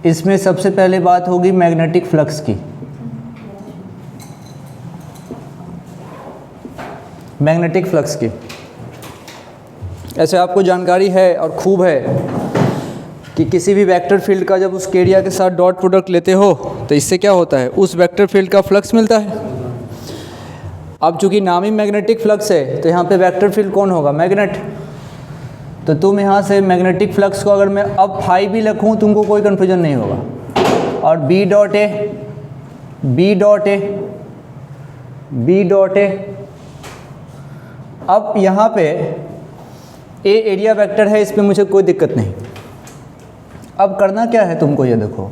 इसमें सबसे पहले बात होगी मैग्नेटिक फ्लक्स की। मैग्नेटिक फ्लक्स की ऐसे आपको जानकारी है और खूब है कि किसी भी वेक्टर फील्ड का जब उस एरिया के साथ डॉट प्रोडक्ट लेते हो तो इससे क्या होता है, उस वेक्टर फील्ड का फ्लक्स मिलता है। अब चूंकि नाम ही मैग्नेटिक फ्लक्स है तो यहाँ पे वेक्टर फील्ड कौन होगा, मैग्नेट। तो तुम यहाँ से मैग्नेटिक फ्लक्स को अगर मैं अब फाई भी लिखूँ तुमको कोई कन्फ्यूजन नहीं होगा। और B dot A, B dot A, B dot A. अब यहाँ पे ए एरिया वेक्टर है, इस पर मुझे कोई दिक्कत नहीं। अब करना क्या है तुमको, ये देखो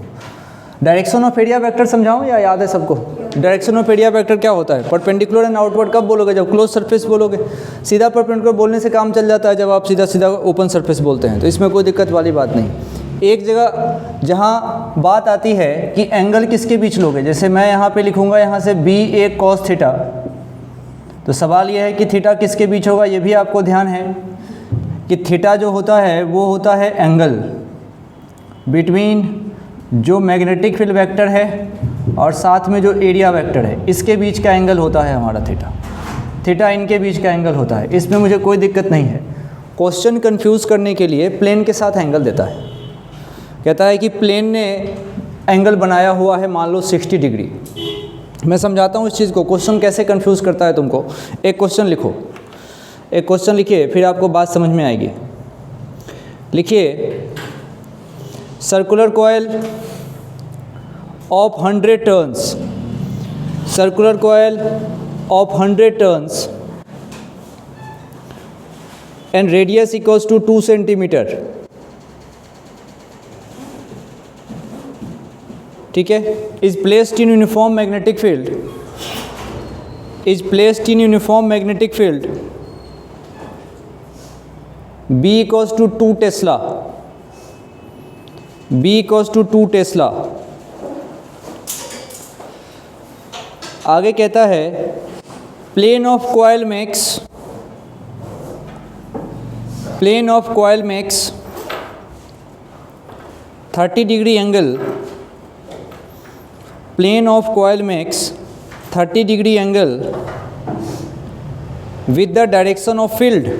डायरेक्शन ऑफ एरिया वेक्टर समझाऊं या याद है सबको। डायरेक्शन ऑफ एरिया वेक्टर क्या होता है, परपेंडिकुलर एंड आउटवर्ड कब बोलोगे, जब क्लोज सरफेस बोलोगे। सीधा परपेंडिकुलर बोलने से काम चल जाता है, जब आप सीधा सीधा ओपन सरफेस बोलते हैं तो इसमें कोई दिक्कत वाली बात नहीं। एक जगह जहाँ बात आती है कि एंगल किसके बीच लोगे, जैसे मैं यहाँ पे लिखूँगा यहाँ से बी ए कॉस थीटा, तो सवाल यह है कि थीटा किसके बीच होगा। ये भी आपको ध्यान है कि थीटा जो होता है वो होता है एंगल बिटवीन जो मैग्नेटिक फील्ड वेक्टर है और साथ में जो एरिया वेक्टर है, इसके बीच का एंगल होता है हमारा थीटा। थीटा इनके बीच का एंगल होता है, इसमें मुझे कोई दिक्कत नहीं है। क्वेश्चन कंफ्यूज करने के लिए प्लेन के साथ एंगल देता है, कहता है कि प्लेन ने एंगल बनाया हुआ है मान लो 60 डिग्री। मैं समझाता हूँ इस चीज़ को, क्वेश्चन कैसे कंफ्यूज करता है तुमको। एक क्वेश्चन लिखो, एक क्वेश्चन लिखिए, फिर आपको बात समझ में आएगी। लिखिए circular coil of 100 turns, circular coil of 100 turns and radius equals to 2 centimetre. ठीक है, is placed in uniform magnetic field, is placed in uniform magnetic field B equals to 2 tesla, B equals to 2 tesla. आगे कहता है plane of coil makes, plane of coil makes 30 degree angle, plane of coil makes 30 degree angle with the direction of field.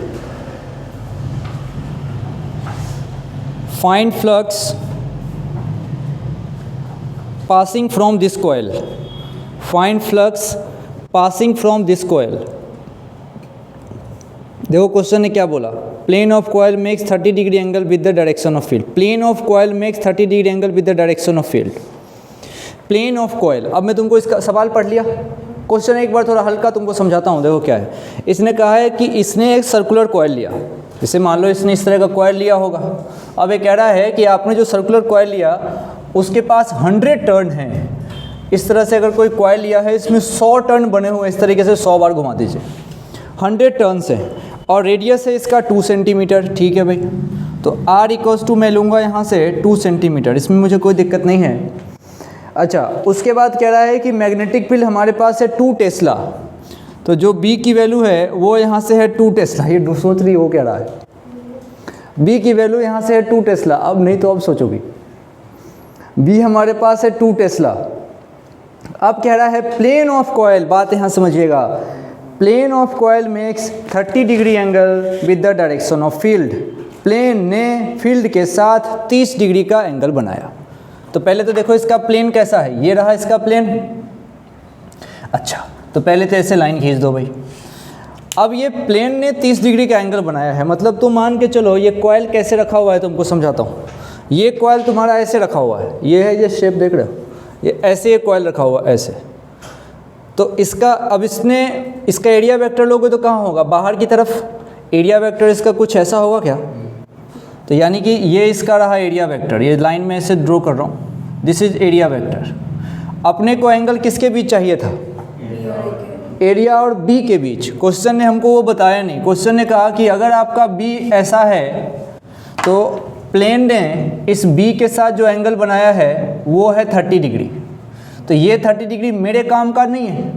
Find flux passing from this coil, find flux passing from this coil। देखो question ने क्या बोला, plane of coil makes 30 degree angle with the direction of field. Plane of coil makes 30 degree angle with the direction of field. Plane of coil, अब मैं तुमको इसका सवाल पढ़ लिया, क्वेश्चन एक बार थोड़ा हल्का तुमको समझाता हूँ। देखो क्या है, इसने कहा है कि इसने एक सर्कुलर कॉइल लिया, जैसे मान लो इसने इस तरह का कॉइल लिया होगा। अब ये कह रहा है कि आपने जो सर्कुलर कॉइल लिया उसके पास 100 टर्न हैं। इस तरह से अगर कोई कॉइल लिया है, इसमें 100 टर्न बने हुए, इस तरीके से 100 बार घुमा दीजिए, 100 टर्न्स हैं और रेडियस है इसका 2 सेंटीमीटर। ठीक है भाई, तो R इक्वल्स टू मैं लूँगा यहाँ से 2 सेंटीमीटर, इसमें मुझे कोई दिक्कत नहीं है। अच्छा, उसके बाद कह रहा है कि मैग्नेटिक फील्ड हमारे पास है 2 टेस्ला, तो जो B की वैल्यू है वो यहाँ से है 2 टेस्ला। ये सोच रही हो क्या रहा है, B की वैल्यू यहाँ से है 2 टेस्ला। अब नहीं तो अब सोचोगी, B हमारे पास है 2 टेस्ला। अब कह रहा है प्लेन ऑफ कॉइल, बात यहाँ समझिएगा, plane of coil makes 30 degree angle with the direction of field. Plane ने फील्ड के साथ 30 डिग्री का एंगल बनाया। तो पहले तो देखो इसका प्लेन कैसा है, ये रहा इसका प्लेन। अच्छा, तो पहले तो ऐसे लाइन खींच दो भाई। अब ये प्लेन ने 30 डिग्री का एंगल बनाया है, मतलब तुम मान के चलो ये कॉइल कैसे रखा हुआ है, तुमको समझाता हूँ। ये कॉइल तुम्हारा ऐसे रखा हुआ है, ये है, ये शेप देख रहे हो, ये ऐसे ये कॉइल रखा हुआ है ऐसे। तो इसका अब इसने इसका एरिया वेक्टर लोगे तो कहाँ होगा, बाहर की तरफ। एरिया वेक्टर इसका कुछ ऐसा होगा क्या, तो यानी कि ये इसका रहा एरिया वेक्टर, ये लाइन में ऐसे ड्रॉ कर रहा हूँ, दिस इज एरिया वेक्टर। अपने को एंगल किसके बीच चाहिए था, एरिया और बी के बीच। क्वेश्चन ने हमको वो बताया नहीं, क्वेश्चन ने कहा कि अगर आपका बी ऐसा है तो प्लेन ने इस बी के साथ जो एंगल बनाया है वो है 30 डिग्री। तो ये 30 डिग्री मेरे काम का नहीं है,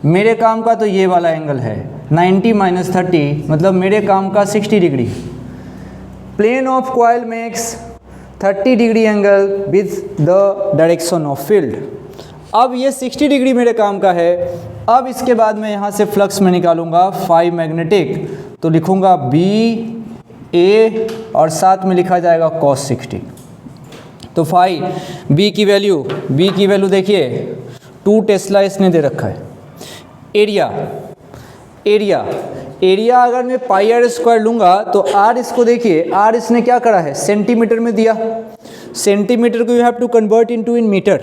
मेरे काम का तो ये वाला एंगल है 90 - 30, मतलब मेरे काम का 60 degree. Plane of coil makes 30 degree angle with the direction of field. अब ये 60 डिग्री मेरे काम का है। अब इसके बाद मैं यहाँ से फ्लक्स में निकालूंगा फाई मैग्नेटिक, तो लिखूंगा बी ए और साथ में लिखा जाएगा cos 60। तो फाई बी की वैल्यू देखिए 2 टेस्ला इसने दे रखा है। एरिया अगर मैं पाई आर स्क्वायर लूँगा तो आर इसको देखिए, आर इसने क्या करा है सेंटीमीटर में दिया, सेंटीमीटर को you have to convert in metre.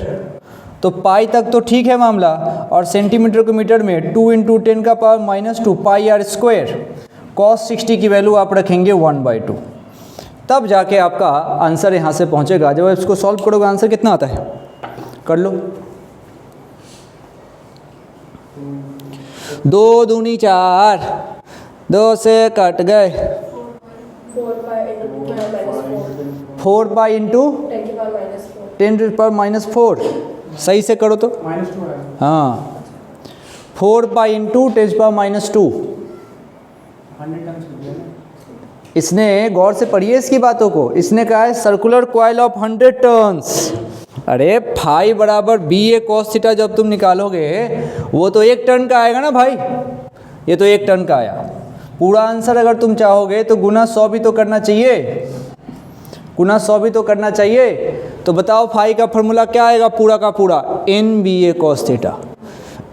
तो पाई तक तो ठीक है मामला, और सेंटीमीटर को मीटर में 2 × 10⁻⁻2 पाई आर स्क्वायर। cos 60 की वैल्यू आप रखेंगे 1/2, तब जाके आपका आंसर यहाँ से पहुँचेगा। जब इसको सॉल्व करोगे आंसर कितना आता है, कर लो। 2 दूनी 4, 2 से कट गए 4 पाई इंटू 10⁻⁻4, सही से करो तो हाँ 4 पाई इंटू 10⁻²। इसने गौर से पढ़िए इसकी बातों को, इसने कहा है सर्कुलर कॉइल ऑफ 100 टर्न्स। अरे फाई बराबर बी ए cos थीटा जब तुम निकालोगे वो तो 1 टर्न का आएगा ना भाई, ये तो 1 टर्न का आया। पूरा आंसर अगर तुम चाहोगे तो गुना 100 भी तो करना चाहिए, गुना 100 भी तो करना चाहिए। तो बताओ फाई का फॉर्मूला क्या आएगा पूरा का पूरा, एन बी ए cos थीटा।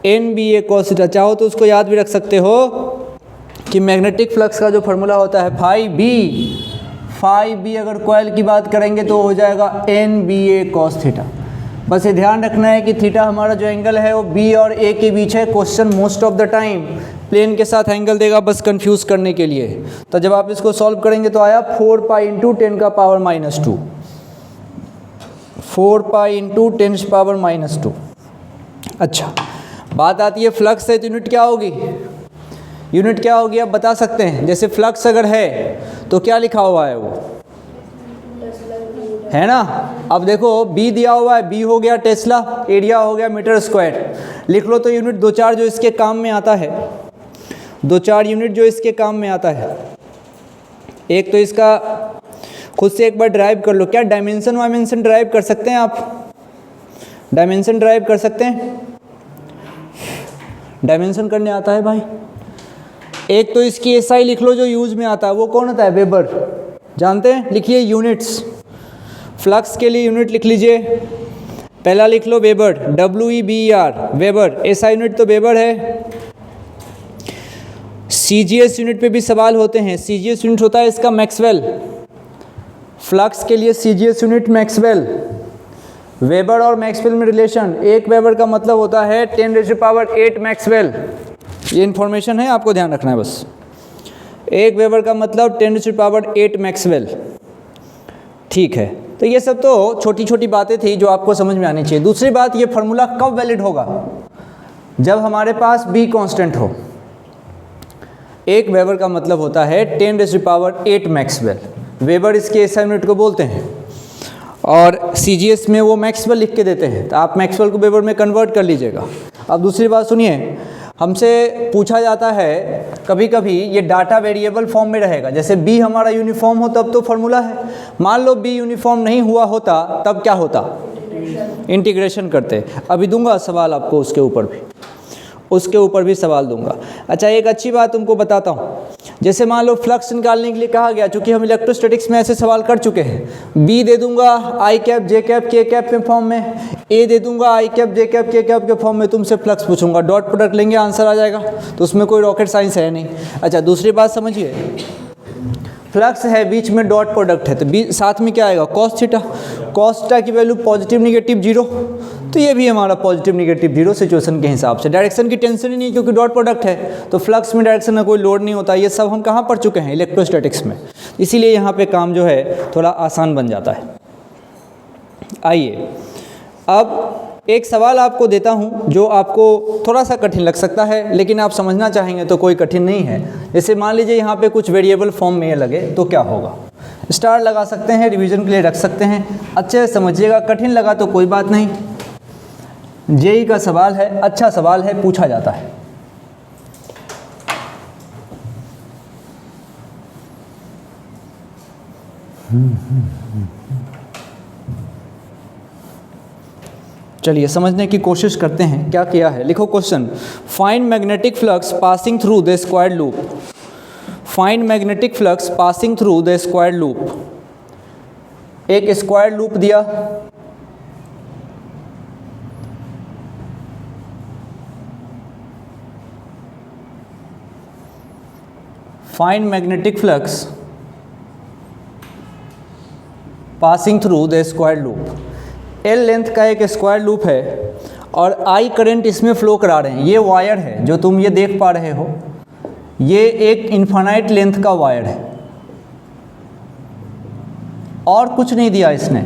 एन बी ए cos थीटा चाहो तो उसको याद भी रख सकते हो कि मैग्नेटिक फ्लक्स का जो फॉर्मूला होता है फाई बी अगर कॉइल की बात करेंगे तो हो जाएगा एन बी ए cos थीटा। बस ये ध्यान रखना है कि थीटा हमारा जो एंगल है वो बी और ए के बीच है। Question most of the time plane के साथ एंगल देगा बस कंफ्यूज करने के लिए। तो जब आप इसको सॉल्व करेंगे तो आया 4 पाई इंटू 10⁻⁻2, 4 पाई इंटू 10⁻⁻2। अच्छा बात आती है फ्लक्स है तो यूनिट क्या होगी, यूनिट क्या होगी आप बता सकते हैं। जैसे फ्लक्स अगर है तो क्या लिखा हुआ है वो है ना। अब देखो बी दिया हुआ है, बी हो गया टेस्ला, एरिया हो गया मीटर स्क्वायर। लिख लो तो यूनिट 2-4 जो इसके काम में आता है, 2-4 यूनिट जो इसके काम में आता है। एक तो इसका खुद से एक बार ड्राइव कर लो, क्या डायमेंशन वायमेंशन ड्राइव कर सकते हैं आप, डायमेंशन ड्राइव कर सकते हैं, डायमेंशन करने आता है भाई। एक तो इसकी एसआई लिख लो जो यूज में आता है, वो कौन होता है वेबर, जानते हैं, लिखिए यूनिट्स। फ्लक्स के लिए यूनिट लिख लीजिए, पहला लिख लो Weber, WEBER Weber, SI unit तो वेबर है। CGS यूनिट पे भी सवाल होते हैं, CGS यूनिट होता है इसका मैक्सवेल। फ्लक्स के लिए CGS यूनिट मैक्सवेल। वेबर और मैक्सवेल में रिलेशन, एक वेबर का मतलब होता है 10⁸ मैक्सवेल। ये इन्फॉर्मेशन है आपको ध्यान रखना है बस, एक वेबर का मतलब 10⁸ मैक्सवेल। ठीक है, तो ये सब तो छोटी छोटी बातें थी जो आपको समझ में आनी चाहिए। दूसरी बात, ये फार्मूला कब वैलिड होगा, जब हमारे पास बी कांस्टेंट हो। एक वेबर का मतलब होता है 10⁸ मैक्सवेल, वेबर इसके एसआई यूनिट को बोलते हैं, और CGS में वो मैक्सवेल लिख के देते हैं, तो आप मैक्सवेल को वेबर में कन्वर्ट कर लीजिएगा। अब दूसरी बात सुनिए, हमसे पूछा जाता है कभी कभी ये डाटा वेरिएबल फॉर्म में रहेगा, जैसे बी हमारा यूनिफॉर्म हो तब तो फार्मूला है, मान लो बी यूनिफॉर्म नहीं हुआ होता तब क्या होता, इंटीग्रेशन करते। अभी दूंगा सवाल आपको उसके ऊपर भी सवाल दूंगा। अच्छा एक अच्छी बात तुमको बताता हूँ, जैसे मान लो फ्लक्स निकालने के लिए कहा गया, चूंकि हम इलेक्ट्रोस्टैटिक्स में ऐसे सवाल कर चुके हैं, बी दे दूंगा आई कैप जे कैप के कैप के फॉर्म में, ए दे दूंगा आई कैप जे कैप के कैप के फॉर्म में, तुमसे फ्लक्स पूछूंगा, डॉट प्रोडक्ट लेंगे आंसर आ जाएगा, तो उसमें कोई रॉकेट साइंस है नहीं। अच्छा दूसरी बात समझिए, फ्लक्स है बीच में डॉट प्रोडक्ट है, तो बी साथ में क्या आएगा cos थीटा, cos थीटा की वैल्यू पॉजिटिव निगेटिव 0, तो ये भी हमारा पॉजिटिव निगेटिव 0 सिचुएशन के हिसाब से। डायरेक्शन की टेंशन ही नहीं क्योंकि डॉट प्रोडक्ट है, तो फ्लक्स में डायरेक्शन का कोई लोड नहीं होता। ये सब हम कहाँ पढ़ चुके हैं, इलेक्ट्रोस्टैटिक्स में, इसीलिए यहाँ पे काम जो है थोड़ा आसान बन जाता है। आइए अब एक सवाल आपको देता हूँ जो आपको थोड़ा सा कठिन लग सकता है, लेकिन आप समझना चाहेंगे तो कोई कठिन नहीं है। जैसे मान लीजिए यहाँ पे कुछ वेरिएबल फॉर्म में लगे तो क्या होगा, स्टार लगा सकते हैं, रिवीजन के लिए रख सकते हैं, अच्छे से समझिएगा। कठिन लगा तो कोई बात नहीं, जेई का सवाल है, अच्छा सवाल है, पूछा जाता है। चलिए समझने की कोशिश करते हैं क्या किया है। लिखो question, find magnetic flux passing through the square loop. Find magnetic flux passing through the square loop. एक स्क्वायर लूप दिया, find magnetic flux passing through the square loop. L length का एक स्क्वायर लूप है और I current इसमें flow करा रहे हैं। ये वायर है जो तुम ये देख पा रहे हो, ये एक इनफाइनाइट लेंथ का वायर है और कुछ नहीं दिया इसने,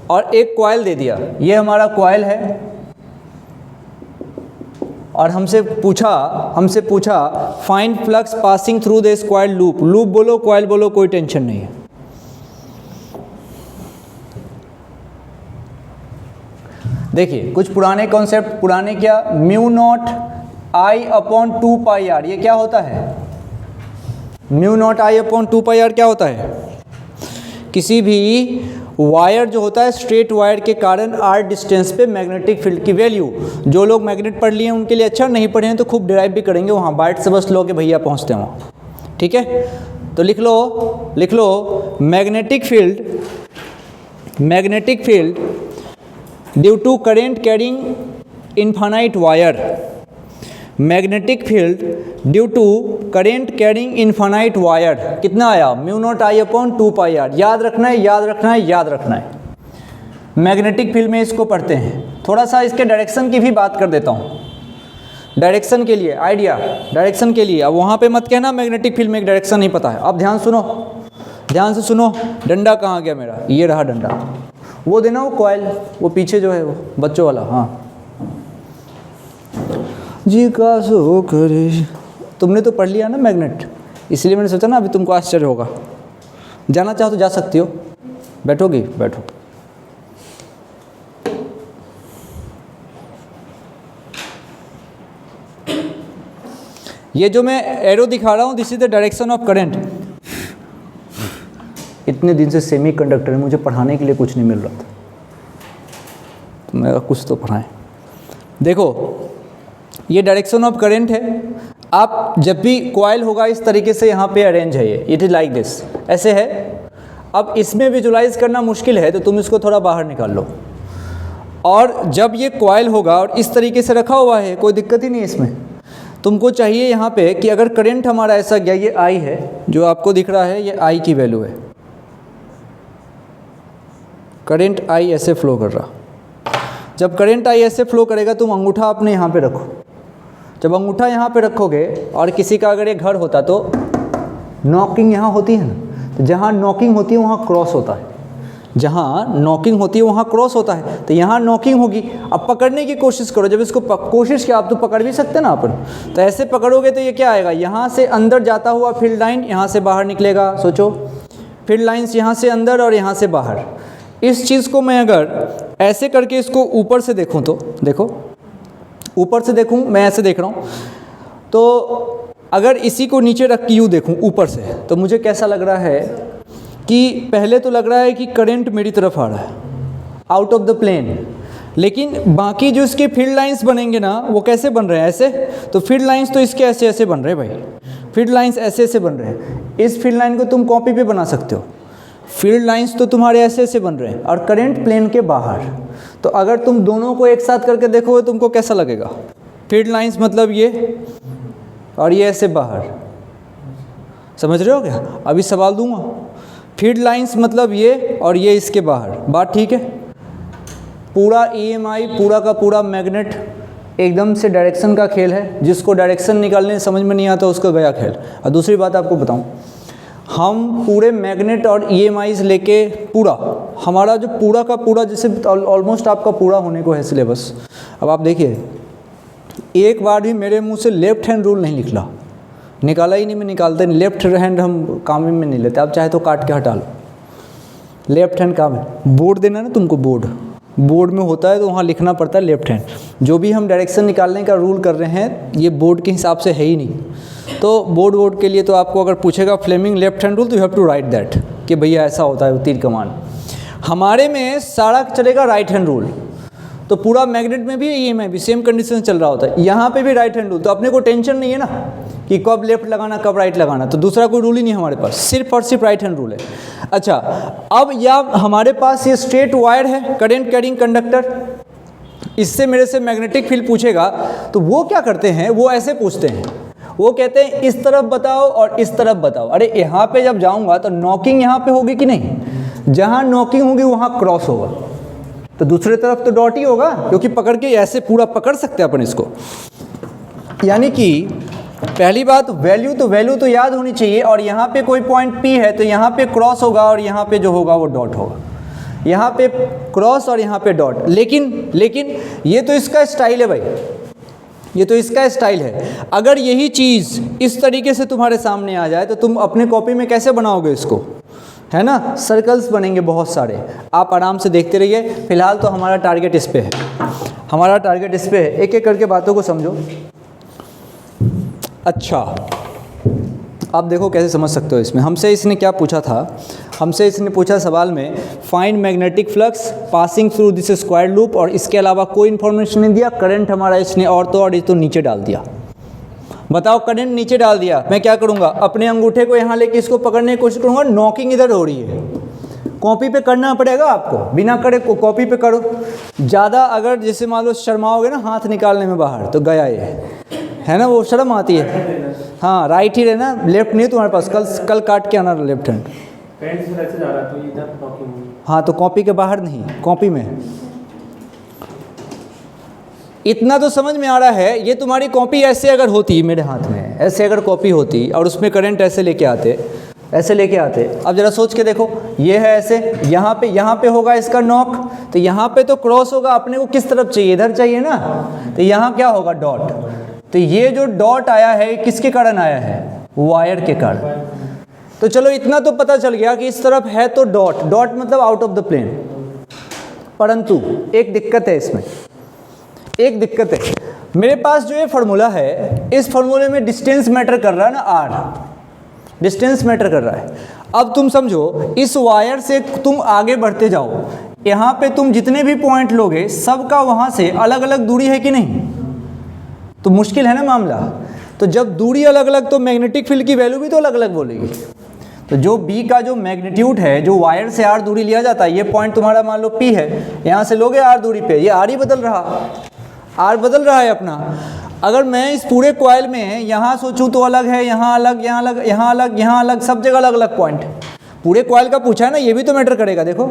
और एक कॉइल दे दिया। ये हमारा कॉइल है और हमसे पूछा find flux passing through the square loop. Loop बोलो कॉइल बोलो, कोई टेंशन नहीं है। देखिए कुछ पुराने कॉन्सेप्ट, पुराने क्या, mu naught I upon 2 pi R. ये क्या होता है, mu naught I upon 2 pi R क्या होता है? किसी भी वायर जो होता है स्ट्रेट वायर के कारण आर डिस्टेंस पे मैग्नेटिक फील्ड की वैल्यू। जो लोग मैग्नेट पढ़ लिए हैं उनके लिए अच्छा, नहीं पढ़े हैं तो खूब डिराइव भी करेंगे वहाँ, बाइट से बस लो के भैया पहुँचते हैं वहाँ। ठीक है, तो लिख लो magnetic field due to current carrying infinite wire. Magnetic field due to current carrying infinite wire कितना आया, mu naught I upon 2 pi R. याद रखना है। मैग्नेटिक फील्ड में इसको पढ़ते हैं। थोड़ा सा इसके डायरेक्शन की भी बात कर देता हूँ, डायरेक्शन के लिए आइडिया, डायरेक्शन के लिए। अब वहाँ पे मत कहना मैग्नेटिक फील्ड में एक डायरेक्शन नहीं पता है। अब ध्यान से सुनो, डंडा कहाँ गया मेरा, ये रहा डंडा, वो देना वो कॉइल, वो पीछे जो है वो बच्चों वाला। हाँ जी का सो करे, तुमने तो पढ़ लिया ना मैग्नेट, इसलिए मैंने सोचा ना अभी तुमको आश्चर्य होगा। जाना चाहो तो जा सकती हो, बैठोगी बैठो। ये जो मैं एरो दिखा रहा हूँ this is the direction of current. इतने दिन से सेमी कंडक्टर में मुझे पढ़ाने के लिए कुछ नहीं मिल रहा था, तो मेरा कुछ तो पढ़ाएं। देखो ये डायरेक्शन ऑफ करंट है। आप जब भी कॉइल होगा इस तरीके से यहाँ पे अरेंज है, ये इट इज लाइक दिस, ऐसे है। अब इसमें विजुलाइज करना मुश्किल है तो तुम इसको थोड़ा बाहर निकाल लो। और जब ये कॉइल होगा और इस तरीके से रखा हुआ है, कोई दिक्कत ही नहीं इसमें। तुमको चाहिए यहाँ पे कि अगर करंट हमारा ऐसा गया, ये आई है जो आपको दिख रहा है, ये आई की वैल्यू है, करंट आई ऐसे फ्लो कर रहा। जब करंट आई ऐसे फ्लो करेगा तुम अंगूठा अपने यहाँ पे रखो। जब अंगूठा यहाँ पे रखोगे और किसी का अगर ये घर होता तो नॉकिंग यहाँ होती है ना, तो जहाँ नॉकिंग होती है वहाँ क्रॉस होता है, जहाँ नॉकिंग होती है वहाँ क्रॉस होता है, तो यहाँ नॉकिंग होगी। अब पकड़ने की कोशिश करो, जब इसको कोशिश किया, आप तो पकड़ भी सकते ना अपन, तो ऐसे पकड़ोगे तो ये क्या आएगा, यहाँ से अंदर जाता हुआ फील्ड लाइन यहाँ से बाहर निकलेगा। सोचो फील्ड लाइन्स यहाँ से अंदर और यहाँ से बाहर। इस चीज़ को मैं अगर ऐसे करके इसको ऊपर से देखूं तो देखो, ऊपर से देखूं, मैं ऐसे देख रहा हूं, तो अगर इसी को नीचे रख के यूँ देखूं ऊपर से, तो मुझे कैसा लग रहा है कि पहले तो लग रहा है कि करंट मेरी तरफ आ रहा है आउट ऑफ द प्लेन, लेकिन बाकी जो इसके फील्ड लाइंस बनेंगे ना वो कैसे बन रहे हैं, ऐसे। तो फील्ड लाइंस तो इसके ऐसे ऐसे बन रहे हैं भाई, फील्ड लाइंस ऐसे ऐसे बन रहे हैं। इस फील्ड लाइन को तुम कॉपी पे बना सकते हो, फील्ड लाइंस तो तुम्हारे ऐसे ऐसे बन रहे हैं और करंट प्लेन के बाहर। तो अगर तुम दोनों को एक साथ करके देखोगे तुमको कैसा लगेगा, फील्ड लाइंस मतलब ये और ये ऐसे बाहर, समझ रहे हो क्या? अभी सवाल दूंगा, फील्ड लाइंस मतलब ये और ये इसके बाहर, बात ठीक है? पूरा EMI पूरा का पूरा मैग्नेट एकदम से डायरेक्शन का खेल है, जिसको डायरेक्शन निकालने समझ में नहीं आता उसका गया खेल। और दूसरी बात आपको बताऊं, हम पूरे मैग्नेट और EMIs लेके पूरा हमारा जो पूरा का पूरा, जैसे ऑलमोस्ट आपका पूरा होने को है सिलेबस। अब आप देखिए, एक बार भी मेरे मुंह से लेफ्ट हैंड रूल नहीं निकाला ही नहीं, मैं निकालते नहीं। लेफ्ट हैंड हम काम में नहीं लेते, आप चाहे तो काट के हटा लो, लेफ्ट हैंड काम है। बोर्ड देना ना तुमको, बोर्ड में होता है तो वहाँ लिखना पड़ता है लेफ्ट हैंड। जो भी हम डायरेक्शन निकालने का रूल कर रहे हैं ये बोर्ड के हिसाब से है ही नहीं, तो बोर्ड के लिए तो आपको अगर पूछेगा फ्लेमिंग लेफ्ट हैंड रूल तो you have to write that कि भैया ऐसा होता है, तीर कमान। हमारे में सारा चलेगा राइट हैंड रूल। तो पूरा मैग्नेट में भी EMI भी सेम कंडीशन चल रहा होता है। यहाँ पे भी राइट हैंड रूल, तो अपने को टेंशन नहीं है ना कि कब लेफ्ट लगाना कब राइट लगाना, तो दूसरा कोई रूल ही नहीं हमारे पास, सिर्फ और सिर्फ राइट हैंड रूल है। अच्छा, अब यह हमारे पास ये स्ट्रेट वायर है, करंट कैरिंग कंडक्टर, इससे मेरे से मैग्नेटिक फील्ड पूछेगा तो वो क्या करते हैं, वो ऐसे पूछते हैं, वो कहते हैं इस तरफ बताओ और इस तरफ बताओ। अरे यहाँ पे जब जाऊँगा तो नॉकिंग यहाँ पे होगी कि नहीं, जहाँ नॉकिंग होगी वहाँ क्रॉस होगा, तो दूसरी तरफ तो डॉट ही होगा, क्योंकि पकड़ के ऐसे पूरा पकड़ सकते हैं अपन इसको। यानी कि पहली बात वैल्यू तो याद होनी चाहिए, और यहाँ पे कोई पॉइंट P है तो यहाँ पे क्रॉस होगा और यहाँ पे जो होगा वो डॉट होगा, यहाँ पे क्रॉस और यहाँ पे डॉट। लेकिन ये तो इसका स्टाइल है भाई, ये तो इसका स्टाइल है। अगर यही चीज़ इस तरीके से तुम्हारे सामने आ जाए तो तुम अपने कॉपी में कैसे बनाओगे इसको, है ना, सर्कल्स बनेंगे बहुत सारे। आप आराम से देखते रहिए, फिलहाल तो हमारा टारगेट इस पे है, हमारा टारगेट इस पे है। एक एक करके बातों को समझो। अच्छा, आप देखो कैसे समझ सकते हो इसमें। हमसे इसने क्या पूछा था, हमसे इसने पूछा सवाल में find magnetic flux passing through this square loop, और इसके अलावा कोई इन्फॉर्मेशन नहीं दिया। करंट हमारा इसने और तो नीचे डाल दिया। बताओ, करंट नीचे डाल दिया, मैं क्या करूँगा, अपने अंगूठे को यहाँ लेके इसको पकड़ने की कोशिश करूँगा, नॉकिंग इधर हो रही है, कॉपी पे करना पड़ेगा आपको, बिना करे कॉपी पे करो। ज़्यादा अगर जैसे मान लो शर्माओगे ना हाथ निकालने में बाहर, तो गया ये, है ना, वो शर्म आती है। हाँ, राइट ही रहना, लेफ्ट नहीं तुम्हारे पास, कल काट के आना लेफ्ट हैंड। हाँ, तो कॉपी के बाहर नहीं, कॉपी में। इतना तो समझ में आ रहा है। ये तुम्हारी कॉपी ऐसे अगर होती मेरे हाथ में, ऐसे अगर कॉपी होती और उसमें करंट ऐसे लेके आते, ऐसे लेके आते, अब जरा सोच के देखो, ये है ऐसे, यहाँ पे होगा इसका नॉक, तो यहाँ पे तो क्रॉस होगा, अपने को किस तरफ चाहिए, इधर चाहिए ना, तो यहाँ क्या होगा, डॉट। तो ये जो डॉट आया है किसके कारण आया है, वायर के कारण। तो चलो इतना तो पता चल गया कि इस तरफ है तो डॉट, डॉट मतलब आउट ऑफ द प्लेन। परंतु एक दिक्कत है इसमें, एक दिक्कत है। मेरे पास जो ये फार्मूला है, इस फार्मूले में डिस्टेंस मैटर कर रहा है ना, आर, डिस्टेंस मैटर कर रहा है। अब तुम समझो, इस वायर से तुम आगे बढ़ते जाओ, यहाँ पे तुम जितने भी पॉइंट लोगे सबका वहाँ से अलग अलग दूरी है कि नहीं, तो मुश्किल है ना मामला। तो जब दूरी अलग अलग तो मैग्नेटिक फील्ड की वैल्यू भी तो अलग अलग बोलेगी। तो जो B का जो मैग्नीट्यूड है, जो वायर से R दूरी लिया जाता है, ये पॉइंट तुम्हारा मान लो P है, यहाँ से लोगे R दूरी पे, ये R ही बदल रहा, R बदल रहा है अपना। अगर मैं इस पूरे कॉइल में यहाँ सोचूं तो अलग है, यहाँ अलग, यहाँ अलग, यहाँ अलग, यहाँ अलग, सब जगह अलग अलग पॉइंट। पूरे कॉइल का पूछा है ना, ये भी तो मैटर करेगा। देखो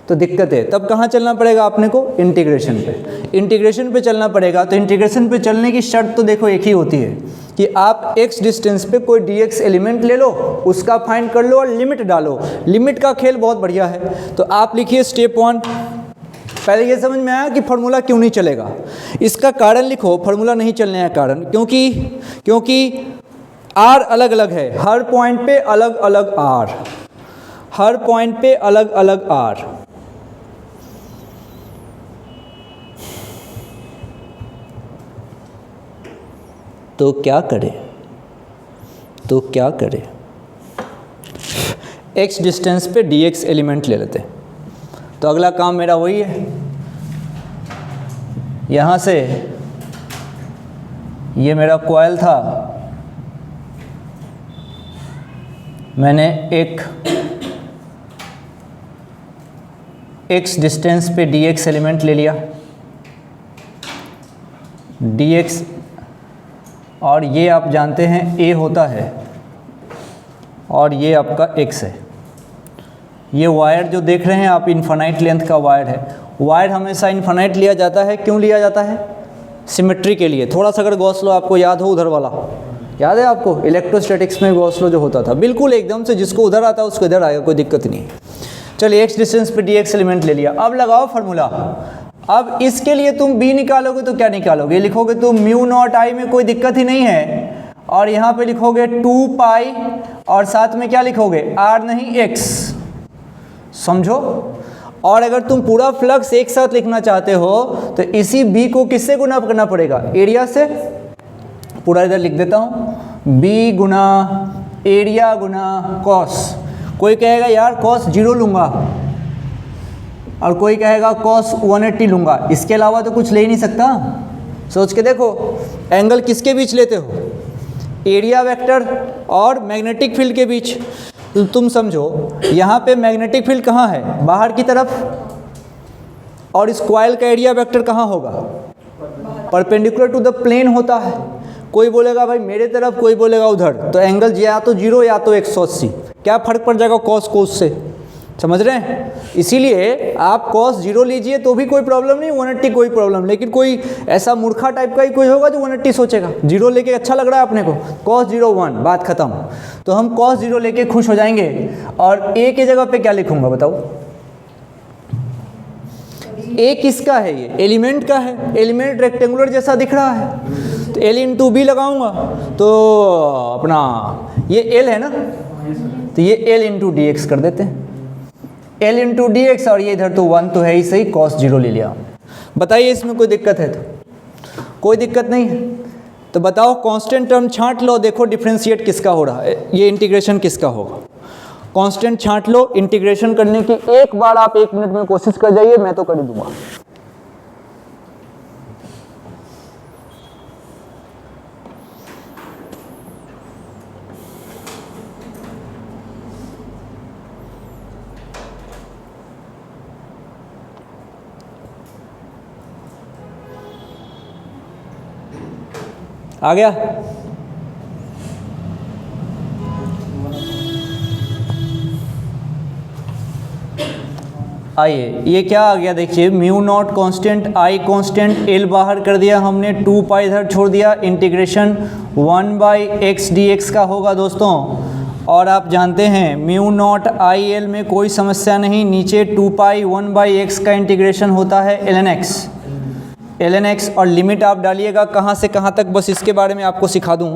तो दिक्कत है, तब कहाँ चलना पड़ेगा अपने को, इंटीग्रेशन पे, इंटीग्रेशन पे चलना पड़ेगा। तो इंटीग्रेशन पे चलने की शर्त तो देखो एक ही होती है कि आप x डिस्टेंस पे कोई dx एलिमेंट ले लो, उसका फाइंड कर लो और लिमिट डालो। लिमिट का खेल बहुत बढ़िया है। तो आप लिखिए स्टेप 1। पहले ये समझ में आया कि फार्मूला क्यों नहीं चलेगा, इसका कारण लिखो। फार्मूला नहीं चलने का कारण क्योंकि R अलग अलग है, हर पॉइंट पे अलग अलग R, हर पॉइंट पे अलग अलग R। तो क्या करें, x डिस्टेंस पे dx एलिमेंट ले लेते हैं। तो अगला काम मेरा वही है, यहाँ से ये मेरा कॉइल था, मैंने एक x डिस्टेंस पे dx एलिमेंट ले लिया, dx, और ये आप जानते हैं a होता है और ये आपका x है। ये वायर जो देख रहे हैं आप, इनफाइनाइट लेंथ का वायर है। वायर हमेशा इनफाइनाइट लिया जाता है, क्यों लिया जाता है, सिमेट्री के लिए। थोड़ा सा अगर गॉस लॉ आपको याद हो, उधर वाला याद है आपको, इलेक्ट्रोस्टैटिक्स में गॉस लॉ जो होता था, बिल्कुल एकदम से जिसको उधर आता है उसको इधर आएगा, कोई दिक्कत नहीं। चलिए x डिस्टेंस पे dx एलिमेंट ले लिया। अब लगाओ फार्मूला। अब इसके लिए तुम b निकालोगे तो क्या निकालोगे, लिखोगे तुम म्यू नॉट आई में, कोई दिक्कत ही नहीं है, और यहाँ पे लिखोगे 2 पाई और साथ में क्या लिखोगे, r नहीं x, समझो। और अगर तुम पूरा फ्लक्स एक साथ लिखना चाहते हो तो इसी b को किससे गुना करना पड़ेगा, एरिया से। पूरा इधर लिख देता हूँ, b गुना एरिया गुना कॉस। कोई कहेगा यार कॉस 0 लूँगा, और कोई कहेगा cos 180 लूँगा, इसके अलावा तो कुछ ले ही नहीं सकता। सोच के देखो, एंगल किसके बीच लेते हो? एरिया वेक्टर और मैग्नेटिक फील्ड के बीच। तो तुम समझो यहाँ पे मैग्नेटिक फील्ड कहाँ है? बाहर की तरफ। और इस कॉइल का एरिया वेक्टर कहाँ होगा? परपेंडिकुलर टू द प्लेन होता है। कोई बोलेगा भाई मेरे तरफ, कोई बोलेगा उधर, तो एंगल या तो 0 या तो 180। क्या फ़र्क पड़ जाएगा कॉस कोस से? समझ रहे हैं? इसीलिए आप cos 0 लीजिए तो भी कोई प्रॉब्लम नहीं, 180 कोई प्रॉब्लम। लेकिन कोई ऐसा मूर्खा टाइप का ही कोई होगा जो 180 सोचेगा। 0 लेके अच्छा लग रहा है अपने को, cos 0 1, बात खत्म। तो हम cos 0 लेके खुश हो जाएंगे। और a के जगह पे क्या लिखूंगा बताओ? a किसका है? ये एलिमेंट का है। एलिमेंट रेक्टेंगुलर जैसा दिख रहा है, तो l इंटू बी लगाऊंगा तो अपना ये l है ना, तो ये l इंटू डी एक्स कर देते हैं। l इंटू डी एक्स, और ये इधर तो 1 तो है ही सही, cos 0 ले लिया। बताइए इसमें कोई दिक्कत है? तो कोई दिक्कत नहीं है। तो बताओ कांस्टेंट टर्म छांट लो, देखो डिफ्रेंशिएट किसका हो रहा है, ये इंटीग्रेशन किसका होगा। कांस्टेंट छांट लो, इंटीग्रेशन करने की एक बार आप 1 मिनट में कोशिश कर जाइए, मैं तो कर दूंगा। आ गया? आइए, ये क्या आ गया देखिए, म्यू नॉट कांस्टेंट, आई कांस्टेंट, एल बाहर कर दिया हमने, 2 पाई इधर छोड़ दिया, इंटीग्रेशन 1/x dx का होगा दोस्तों। और आप जानते हैं म्यू नॉट आई एल में कोई समस्या नहीं, नीचे 2 पाई 1/x का इंटीग्रेशन होता है ln x, और लिमिट आप डालिएगा कहाँ से कहाँ तक, बस इसके बारे में आपको सिखा दूँ।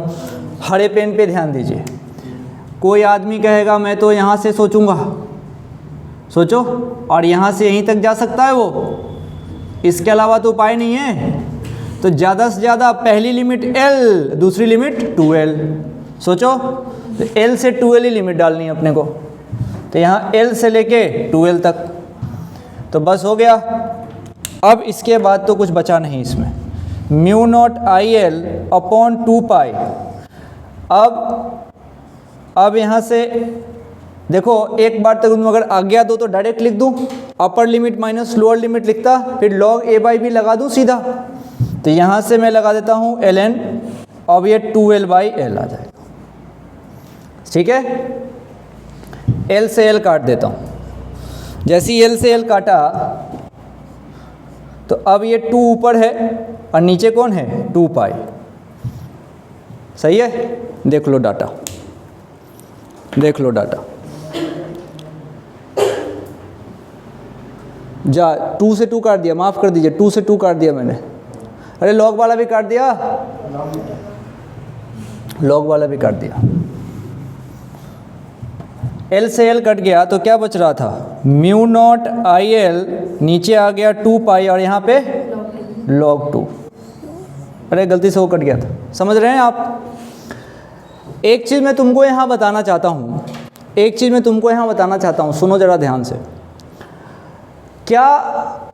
हरे पेन पे ध्यान दीजिए। कोई आदमी कहेगा मैं तो यहाँ से सोचूंगा, सोचो, और यहाँ से यहीं तक जा सकता है वो, इसके अलावा तो उपाय नहीं है। तो ज़्यादा से ज़्यादा पहली लिमिट l, दूसरी लिमिट 2l। सोचो, तो l से 2l ही लिमिट डालनी है अपने को, तो यहाँ l से लेके 2l तक, तो बस हो गया। अब इसके बाद तो कुछ बचा नहीं इसमें, mu naught I L upon 2 पाई। अब यहाँ से देखो, एक बार तक तुम अगर आज्ञा दो तो डायरेक्ट लिख दूँ, upper limit minus lower limit लिखता, फिर लॉग a बाई बी लगा दूँ सीधा। तो यहाँ से मैं लगा देता हूँ ln, अब ये 2l/l आ जाएगा। ठीक है, l से l काट देता हूँ। जैसे ही l से l काटा तो अब ये 2 ऊपर है और नीचे कौन है? 2 पाई। सही है? देख लो डाटा, देख लो डाटा। जा 2 से 2 काट दिया, माफ़ कर दीजिए, 2 से 2 काट दिया मैंने। अरे लॉग वाला भी काट दिया, लॉग वाला भी काट दिया। l से l कट गया तो क्या बच रहा था? म्यू नॉट आई एल, नीचे आ गया 2 पाई और यहाँ पे log 2। अरे गलती से वो कट गया था, समझ रहे हैं आप? एक चीज़ मैं तुमको यहाँ बताना चाहता हूँ, एक चीज़ मैं तुमको यहाँ बताना चाहता हूँ, सुनो ज़रा ध्यान से। क्या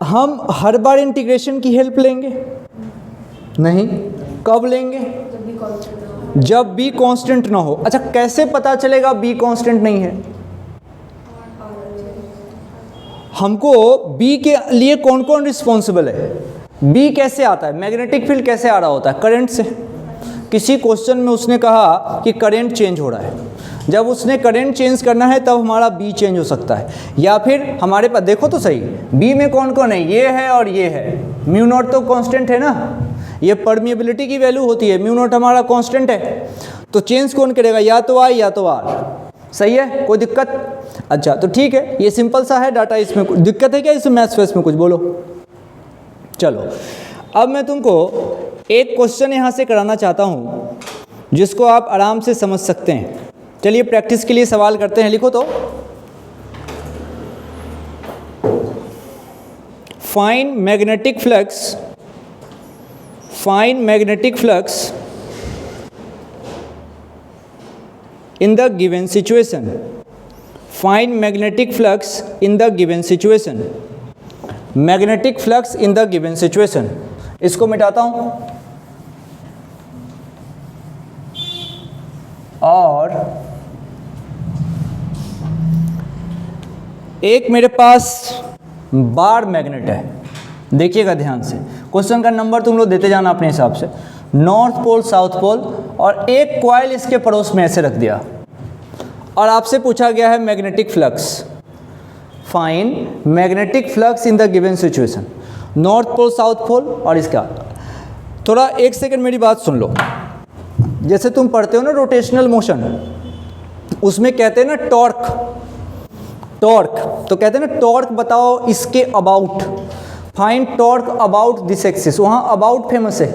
हम हर बार इंटीग्रेशन की हेल्प लेंगे? नहीं। कब लेंगे? जब b कांस्टेंट ना हो। अच्छा, कैसे पता चलेगा b कांस्टेंट नहीं है? हमको b के लिए कौन कौन रिस्पॉन्सिबल है? b कैसे आता है? मैग्नेटिक फील्ड कैसे आ रहा होता है? करंट से। किसी क्वेश्चन में उसने कहा कि करंट चेंज हो रहा है, जब उसने करंट चेंज करना है तब हमारा b चेंज हो सकता है। या फिर हमारे पास देखो तो सही, b में कौन कौन है? ये है और ये है। म्यू नॉट तो कांस्टेंट है ना, ये परमिएबिलिटी की वैल्यू होती है, म्यू नॉट हमारा कांस्टेंट है, तो चेंज कौन करेगा? या तो आई या तो आर। सही है? कोई दिक्कत? अच्छा, तो ठीक है, ये सिंपल सा है डाटा। इसमें कोई दिक्कत है क्या? इसमें मैथ्स वैथ्स में कुछ बोलो। चलो, अब मैं तुमको एक क्वेश्चन यहाँ से कराना चाहता हूँ जिसको आप आराम से समझ सकते हैं। चलिए प्रैक्टिस के लिए सवाल करते हैं, लिखो तो। Find magnetic flux, find magnetic flux in the given situation. Find magnetic flux in the given situation. Magnetic flux in the given situation. इसको मिटाता हूं और एक मेरे पास बार मैग्नेट है। देखिएगा ध्यान से, क्वेश्चन का नंबर तुम लोग देते जाना अपने हिसाब से। नॉर्थ पोल साउथ पोल और एक कॉइल इसके पड़ोस में ऐसे रख दिया और आपसे पूछा गया है magnetic flux, find magnetic flux in the given situation. North pole south pole और इसका थोड़ा एक सेकंड मेरी बात सुन लो। जैसे तुम पढ़ते हो ना रोटेशनल मोशन, उसमें कहते हैं ना टॉर्क, तो कहते हैं ना टॉर्क बताओ इसके about, find torque about this axis. वहाँ अबाउट फेमस है,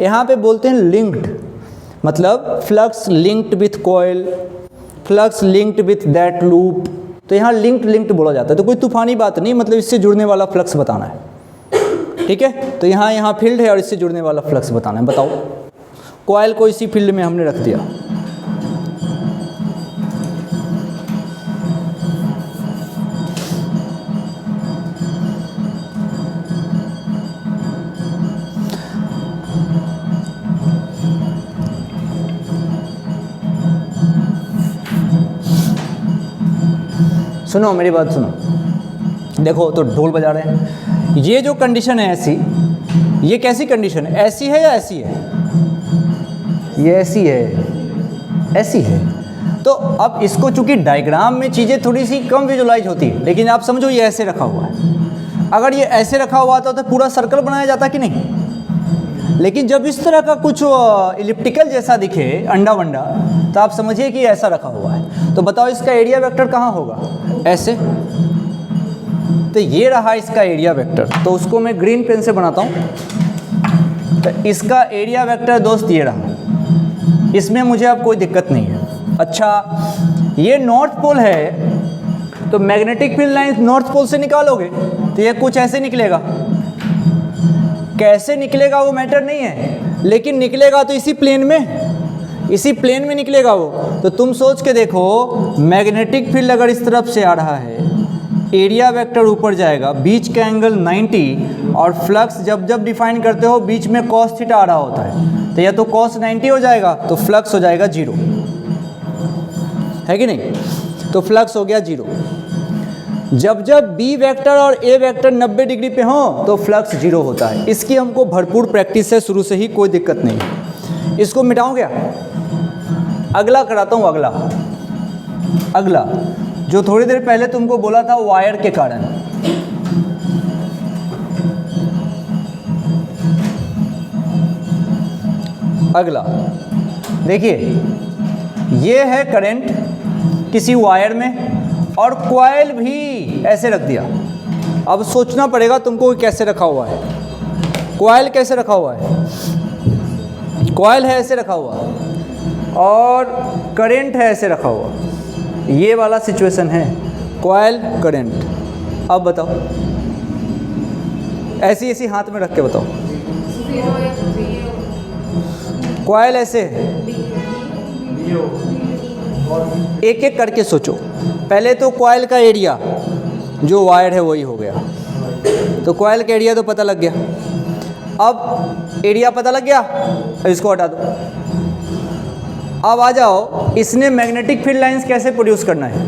यहाँ पे बोलते हैं लिंक्ड, मतलब flux linked with coil, flux linked with that loop. तो यहाँ लिंक्ड बोला जाता है। तो कोई तूफानी बात नहीं, मतलब इससे जुड़ने वाला फ्लक्स बताना है, ठीक है। तो यहाँ फील्ड है और इससे जुड़ने वाला फ्लक्स बताना है। बताओ, कॉइल को इसी फील्ड में हमने रख दिया। सुनो मेरी बात सुनो, देखो तो ढोल बजा रहे हैं। ये जो कंडीशन है ऐसी, ये कैसी कंडीशन है? ऐसी है या ऐसी है? ये ऐसी है, ऐसी है। तो अब इसको चूंकि डायग्राम में चीज़ें थोड़ी सी कम विजुलाइज होती है, लेकिन आप समझो ये ऐसे रखा हुआ है। अगर ये ऐसे रखा हुआ था तो पूरा सर्कल बनाया जाता कि नहीं? लेकिन जब इस तरह का कुछ इलिप्टिकल जैसा दिखे, अंडा वंडा, तो आप समझिए कि ऐसा रखा हुआ है। तो बताओ इसका एरिया वेक्टर कहाँ होगा? ऐसे। तो ये रहा इसका एरिया वेक्टर, तो उसको मैं ग्रीन पेन से बनाता हूँ। तो इसका एरिया वेक्टर दोस्त ये रहा, इसमें मुझे अब कोई दिक्कत नहीं है। अच्छा, ये नॉर्थ पोल है, तो magnetic field line north pole से निकालोगे तो ये कुछ ऐसे निकलेगा। कैसे निकलेगा वो मैटर नहीं है, लेकिन निकलेगा तो इसी प्लेन में निकलेगा वो। तो तुम सोच के देखो, मैग्नेटिक फील्ड अगर इस तरफ से आ रहा है, एरिया वेक्टर ऊपर जाएगा, बीच का एंगल 90, और फ्लक्स जब डिफाइन करते हो बीच में कॉस थीटा आ रहा होता है, तो या तो कॉस 90 हो जाएगा तो फ्लक्स हो जाएगा 0, है कि नहीं? तो फ्लक्स हो गया 0। जब बी वेक्टर और ए वेक्टर 90 डिग्री पे हो तो फ्लक्स 0 होता है। इसकी हमको भरपूर प्रैक्टिस है शुरू से ही, कोई दिक्कत नहीं। इसको मिटाऊं क्या? अगला कराता हूँ। अगला जो थोड़ी देर पहले तुमको बोला था वायर के कारण। अगला देखिए, ये है करंट किसी वायर में और कॉइल भी ऐसे रख दिया। अब सोचना पड़ेगा तुमको कैसे रखा हुआ है। कॉइल कैसे रखा हुआ है? कॉइल है ऐसे रखा हुआ और करंट है ऐसे रखा हुआ। ये वाला सिचुएशन है, कॉइल करंट। अब बताओ, ऐसी हाथ में रख के बताओ। कॉइल ऐसे है, एक एक करके सोचो। पहले तो कॉइल का एरिया जो वायर है वही हो गया, तो कॉइल का एरिया तो पता लग गया। अब एरिया पता लग गया, अब इसको हटा दो। अब आ जाओ, इसने मैग्नेटिक फील्ड लाइंस कैसे प्रोड्यूस करना है?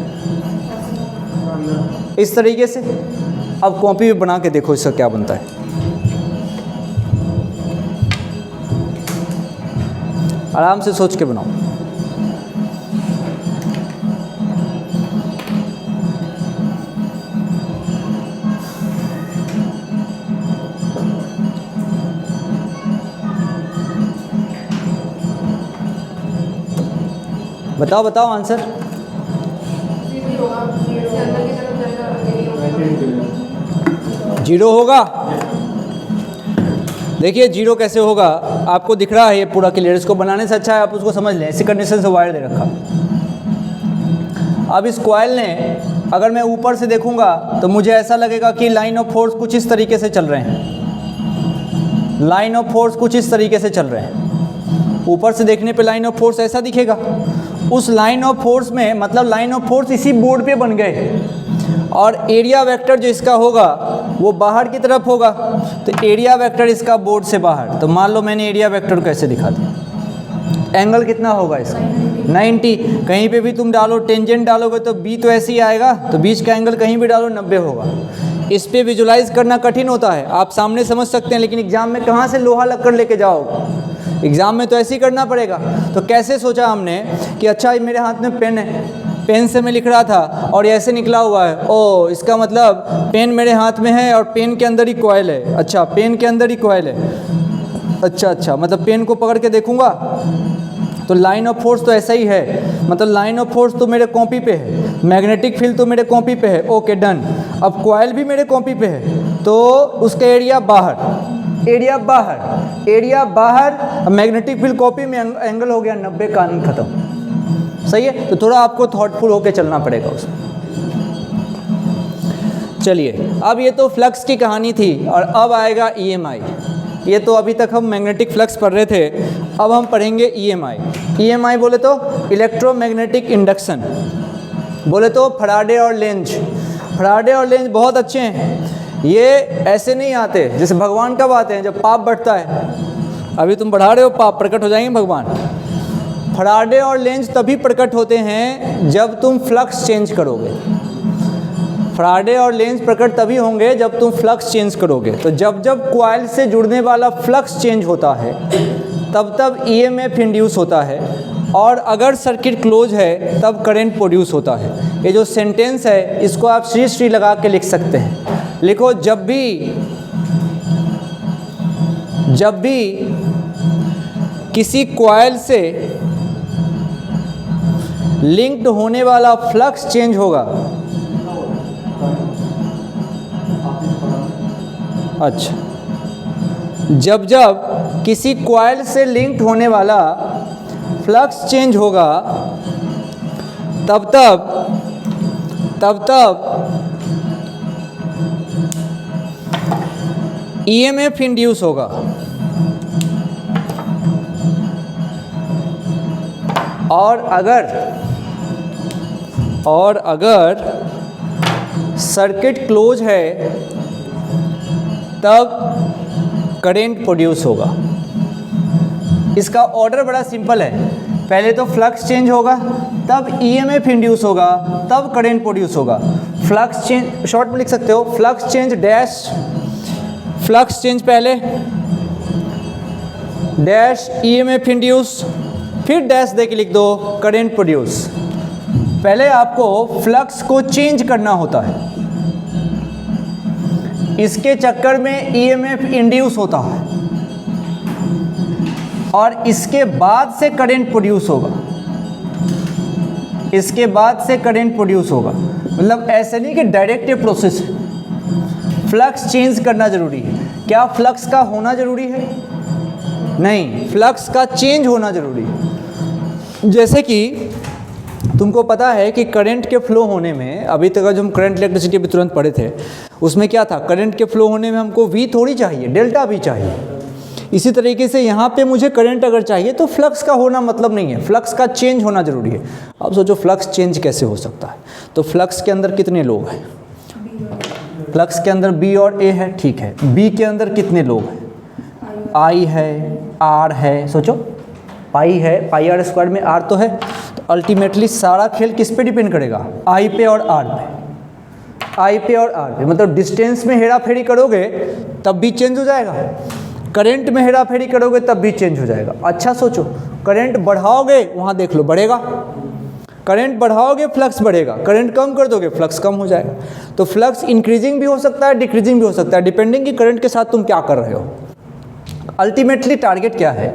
इस तरीके से। अब कॉपी पे बना के देखो इसका क्या बनता है। आराम से सोच के बनाओ। बताओ आंसर। जीरो होगा। देखिए जीरो कैसे होगा, आपको दिख रहा है ये पूरा क्लियर। इसको बनाने से अच्छा है आप उसको समझ लें। इसी कंडीशन से वायर दे रखा। अब इस कॉइल ने, अगर मैं ऊपर से देखूंगा तो मुझे ऐसा लगेगा कि लाइन ऑफ फोर्स कुछ इस तरीके से चल रहे हैं। लाइन ऑफ फोर्स कुछ इस तरीके से चल रहे हैं। ऊपर से देखने पे लाइन ऑफ फोर्स ऐसा दिखेगा। उस लाइन ऑफ फोर्स में, मतलब लाइन ऑफ फोर्स इसी बोर्ड पे बन गए, और एरिया वेक्टर जो इसका होगा वो बाहर की तरफ होगा, तो एरिया वेक्टर इसका बोर्ड से बाहर। तो मान लो मैंने एरिया वेक्टर कैसे दिखा दिया। एंगल कितना होगा इसका 90। कहीं पे भी तुम डालो टेंजेंट डालोगे तो बी तो ऐसे ही आएगा, तो बीच का एंगल कहीं भी डालो 90 होगा। इस पे विजुलाइज करना कठिन होता है, आप सामने समझ सकते हैं, लेकिन एग्जाम में कहाँ से लोहा लक्कड़ लेके जाओगे, एग्जाम में तो ऐसे ही करना पड़ेगा। तो कैसे सोचा हमने कि अच्छा मेरे हाथ में पेन है, पेन से मैं लिख रहा था और ऐसे निकला हुआ है, ओ इसका मतलब पेन मेरे हाथ में है और पेन के अंदर ही कॉइल है। अच्छा पेन के अंदर ही कॉइल है, अच्छा मतलब पेन को पकड़ के देखूंगा तो लाइन ऑफ फोर्स तो ऐसा ही है, मतलब लाइन ऑफ फोर्स तो मेरे कॉपी पे है, मैग्नेटिक फील्ड तो मेरे कॉपी पे है, ओके डन। अब कॉइल भी मेरे कॉपी पे है, तो उसका एरिया बाहर, एरिया बाहर, एरिया बाहर, मैग्नेटिक फील्ड कॉपी में, एंगल हो गया 90, कहानी खत्म। सही है, तो थोड़ा आपको थॉटफुल होके चलना पड़ेगा उसमें। चलिए, अब ये तो फ्लक्स की कहानी थी और अब आएगा EMI। ये तो अभी तक हम मैग्नेटिक फ्लक्स पढ़ रहे थे, अब हम पढ़ेंगे EMI। EMI बोले तो इलेक्ट्रोमैग्नेटिक इंडक्शन, बोले तो फराडे और लेंज। फराडे और लेंज बहुत अच्छे हैं, ये ऐसे नहीं आते। जैसे भगवान कब आते हैं, जब पाप बढ़ता है। अभी तुम बढ़ा रहे हो पाप, प्रकट हो जाएंगे भगवान। फराडे और लेंज तभी प्रकट होते हैं जब तुम फ्लक्स चेंज करोगे। फराडे और लेंज प्रकट तभी होंगे जब तुम फ्लक्स चेंज करोगे। तो जब जब कॉइल से जुड़ने वाला फ्लक्स चेंज होता है तब तब EMF इंड्यूस होता है, और अगर सर्किट क्लोज है तब करंट प्रोड्यूस होता है। ये जो सेंटेंस है इसको आप श्री लगा के लिख सकते हैं। लिखो, जब भी किसी कॉइल से लिंक्ड होने वाला फ्लक्स चेंज होगा, अच्छा, जब किसी कॉइल से लिंक्ड होने वाला फ्लक्स चेंज होगा तब EMF इंड्यूस होगा। और अगर सर्किट क्लोज है तब करंट प्रोड्यूस होगा। इसका ऑर्डर बड़ा सिंपल है, पहले तो फ्लक्स चेंज होगा, तब EMF इंड्यूस होगा, तब करंट प्रोड्यूस होगा। फ्लक्स चेंज शॉर्ट में लिख सकते हो, flux change dash, flux change पहले डैश EMF इंड्यूस, फिर डैश दे के लिख दो करंट प्रोड्यूस। पहले आपको फ्लक्स को चेंज करना होता है, इसके चक्कर में EMF इंड्यूस होता है, और इसके बाद से करंट प्रोड्यूस होगा। इसके बाद से करंट प्रोड्यूस होगा, मतलब ऐसे नहीं कि डायरेक्ट ये प्रोसेस है। फ्लक्स चेंज करना जरूरी है। क्या फ्लक्स का होना जरूरी है? नहीं, फ्लक्स का चेंज होना जरूरी है। जैसे कि तुमको पता है कि करंट के फ्लो होने में, अभी तक जो हम करंट इलेक्ट्रिसिटी भी तुरंत पढ़े थे, उसमें क्या था, करंट के फ्लो होने में हमको V थोड़ी चाहिए, डेल्टा V चाहिए। इसी तरीके से यहाँ पे मुझे करंट अगर चाहिए तो फ्लक्स का होना मतलब नहीं है, फ्लक्स का चेंज होना जरूरी है। अब सोचो फ्लक्स चेंज कैसे हो सकता है। तो फ्लक्स के अंदर कितने लोग हैं? फ्लक्स के अंदर B और A है, ठीक है। B के अंदर कितने लोग हैं? I है, R है, सोचो पाई है, पाई R स्क्वायर में R तो है। तो अल्टीमेटली सारा खेल किस पे डिपेंड करेगा? I पे और R पे, I पे और R पे। मतलब डिस्टेंस में हेरा फेरी करोगे तब भी चेंज हो जाएगा, करंट में हेरा फेरी करोगे तब भी चेंज हो जाएगा। अच्छा सोचो, करंट बढ़ाओगे वहाँ देख लो बढ़ेगा, करंट बढ़ाओगे फ्लक्स बढ़ेगा, करंट कम कर दोगे फ्लक्स कम हो जाएगा। तो फ्लक्स इंक्रीजिंग भी हो सकता है, डिक्रीजिंग भी हो सकता है, डिपेंडिंग कि करंट के साथ तुम क्या कर रहे हो। अल्टीमेटली टारगेट क्या है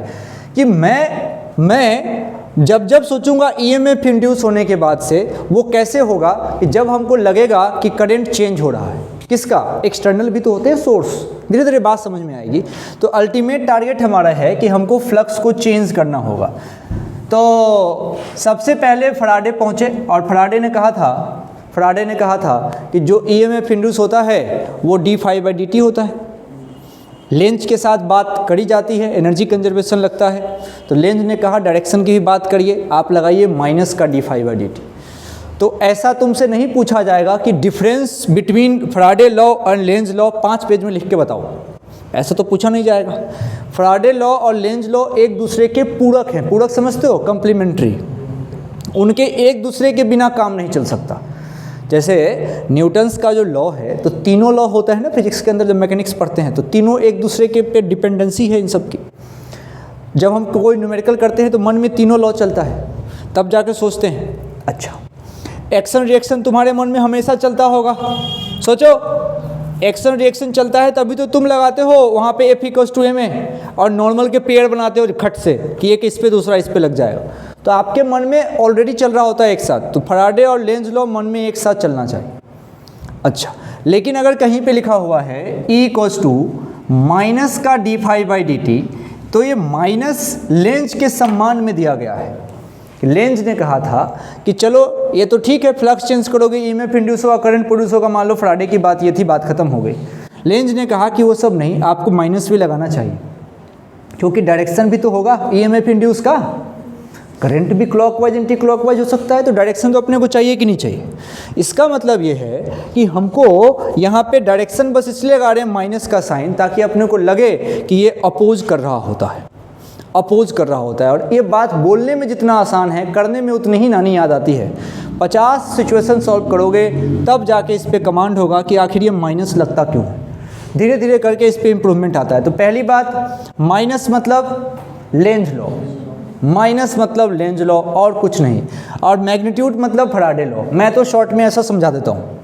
कि मैं जब सोचूंगा EMF इंड्यूस होने के बाद से वो कैसे होगा कि जब हमको लगेगा कि करंट चेंज हो रहा है। किसका? एक्सटर्नल भी तो होते हैं सोर्स, धीरे धीरे बात समझ में आएगी। तो अल्टीमेट टारगेट हमारा है कि हमको फ्लक्स को चेंज करना होगा। तो सबसे पहले फराडे पहुँचे और फराडे ने कहा था कि जो EMF इंड्यूस होता है वो d∅dt होता है। लेंज के साथ बात करी जाती है, एनर्जी कंजर्वेशन लगता है, तो लेंज ने कहा डायरेक्शन की भी बात करिए, आप लगाइए माइनस का d∅dt। तो ऐसा तुमसे नहीं पूछा जाएगा कि डिफरेंस बिटवीन फैराडे लॉ और लेंज लॉ 5 पेज में लिख के बताओ, ऐसा तो पूछा नहीं जाएगा। फैराडे लॉ और लेंज लॉ एक दूसरे के पूरक हैं, पूरक समझते हो, कंप्लीमेंट्री, उनके एक दूसरे के बिना काम नहीं चल सकता। जैसे न्यूटन्स का जो लॉ है, तो तीनों लॉ होता है ना फिजिक्स के अंदर, जब मैकेनिक्स पढ़ते हैं तो तीनों एक दूसरे के पे डिपेंडेंसी है इन सब की। जब हम कोई न्यूमेरिकल करते हैं तो मन में तीनों लॉ चलता है, तब जाकर सोचते हैं। अच्छा, एक्शन रिएक्शन तुम्हारे मन में हमेशा चलता होगा, सोचो एक्शन रिएक्शन चलता है तभी तो तुम लगाते हो वहाँ पे F=ma और नॉर्मल के पेयर बनाते हो खट से कि एक इस पे दूसरा इस पे लग जाएगा, तो आपके मन में ऑलरेडी चल रहा होता है एक साथ। तो फैराडे और लेंज लॉ मन में एक साथ चलना चाहिए। अच्छा, लेकिन अगर कहीं पे लिखा हुआ है E=माइनस का d∅dt, तो ये माइनस लेंज के सम्मान में दिया गया है। लेंज ने कहा था कि चलो ये तो ठीक है, फ्लक्स चेंज करोगे, ईएमएफ इंड्यूस होगा, करंट प्रोड्यूस होगा, मान लो फैराडे की बात ये थी, बात खत्म हो गई। लेंज ने कहा कि वो सब नहीं, आपको माइनस भी लगाना चाहिए, क्योंकि डायरेक्शन भी तो होगा ईएमएफ इंड्यूस का, करंट भी क्लॉकवाइज एंटी क्लॉकवाइज हो सकता है, तो डायरेक्शन तो अपने को चाहिए कि नहीं चाहिए। इसका मतलब ये है कि हमको यहाँ पे डायरेक्शन बस इसलिए लगा रहे हैं माइनस का साइन, ताकि अपने को लगे कि ये अपोज कर रहा होता है, अपोज कर रहा होता है। और ये बात बोलने में जितना आसान है, करने में उतनी ही नानी याद आती है। 50 सिचुएशन सॉल्व करोगे तब जाके इस पर कमांड होगा कि आखिर ये माइनस लगता क्यों है। धीरे धीरे करके इस पर इम्प्रूवमेंट आता है। तो पहली बात, माइनस मतलब लेंज लॉ, माइनस मतलब लेंज लॉ और कुछ नहीं, और मैग्नीट्यूड मतलब फैराडे लॉ। मैं तो शॉर्ट में ऐसा समझा देता हूँ,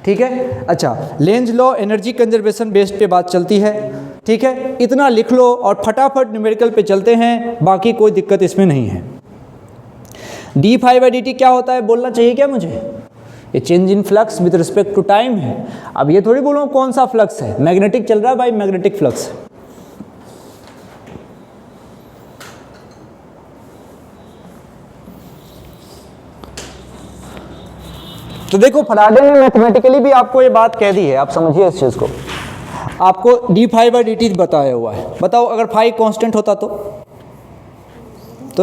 ठीक है। अच्छा, Lenz law energy conservation based पे बात चलती है, ठीक है, इतना लिख लो और फटाफट न्यूमेरिकल पे चलते हैं, बाकी कोई दिक्कत इसमें नहीं है। d∅dt क्या होता है बोलना चाहिए क्या मुझे? ये change in flux with respect to time है। अब ये थोड़ी बोलूँ कौन सा फ्लक्स है, मैग्नेटिक चल रहा है भाई, मैग्नेटिक फ्लक्स। तो देखो फैराडे ने मैथमेटिकली भी आपको ये बात कह दी है, आप समझिए इस चीज़ को। आपको d∅dt बताया हुआ है। बताओ अगर फाई कांस्टेंट होता तो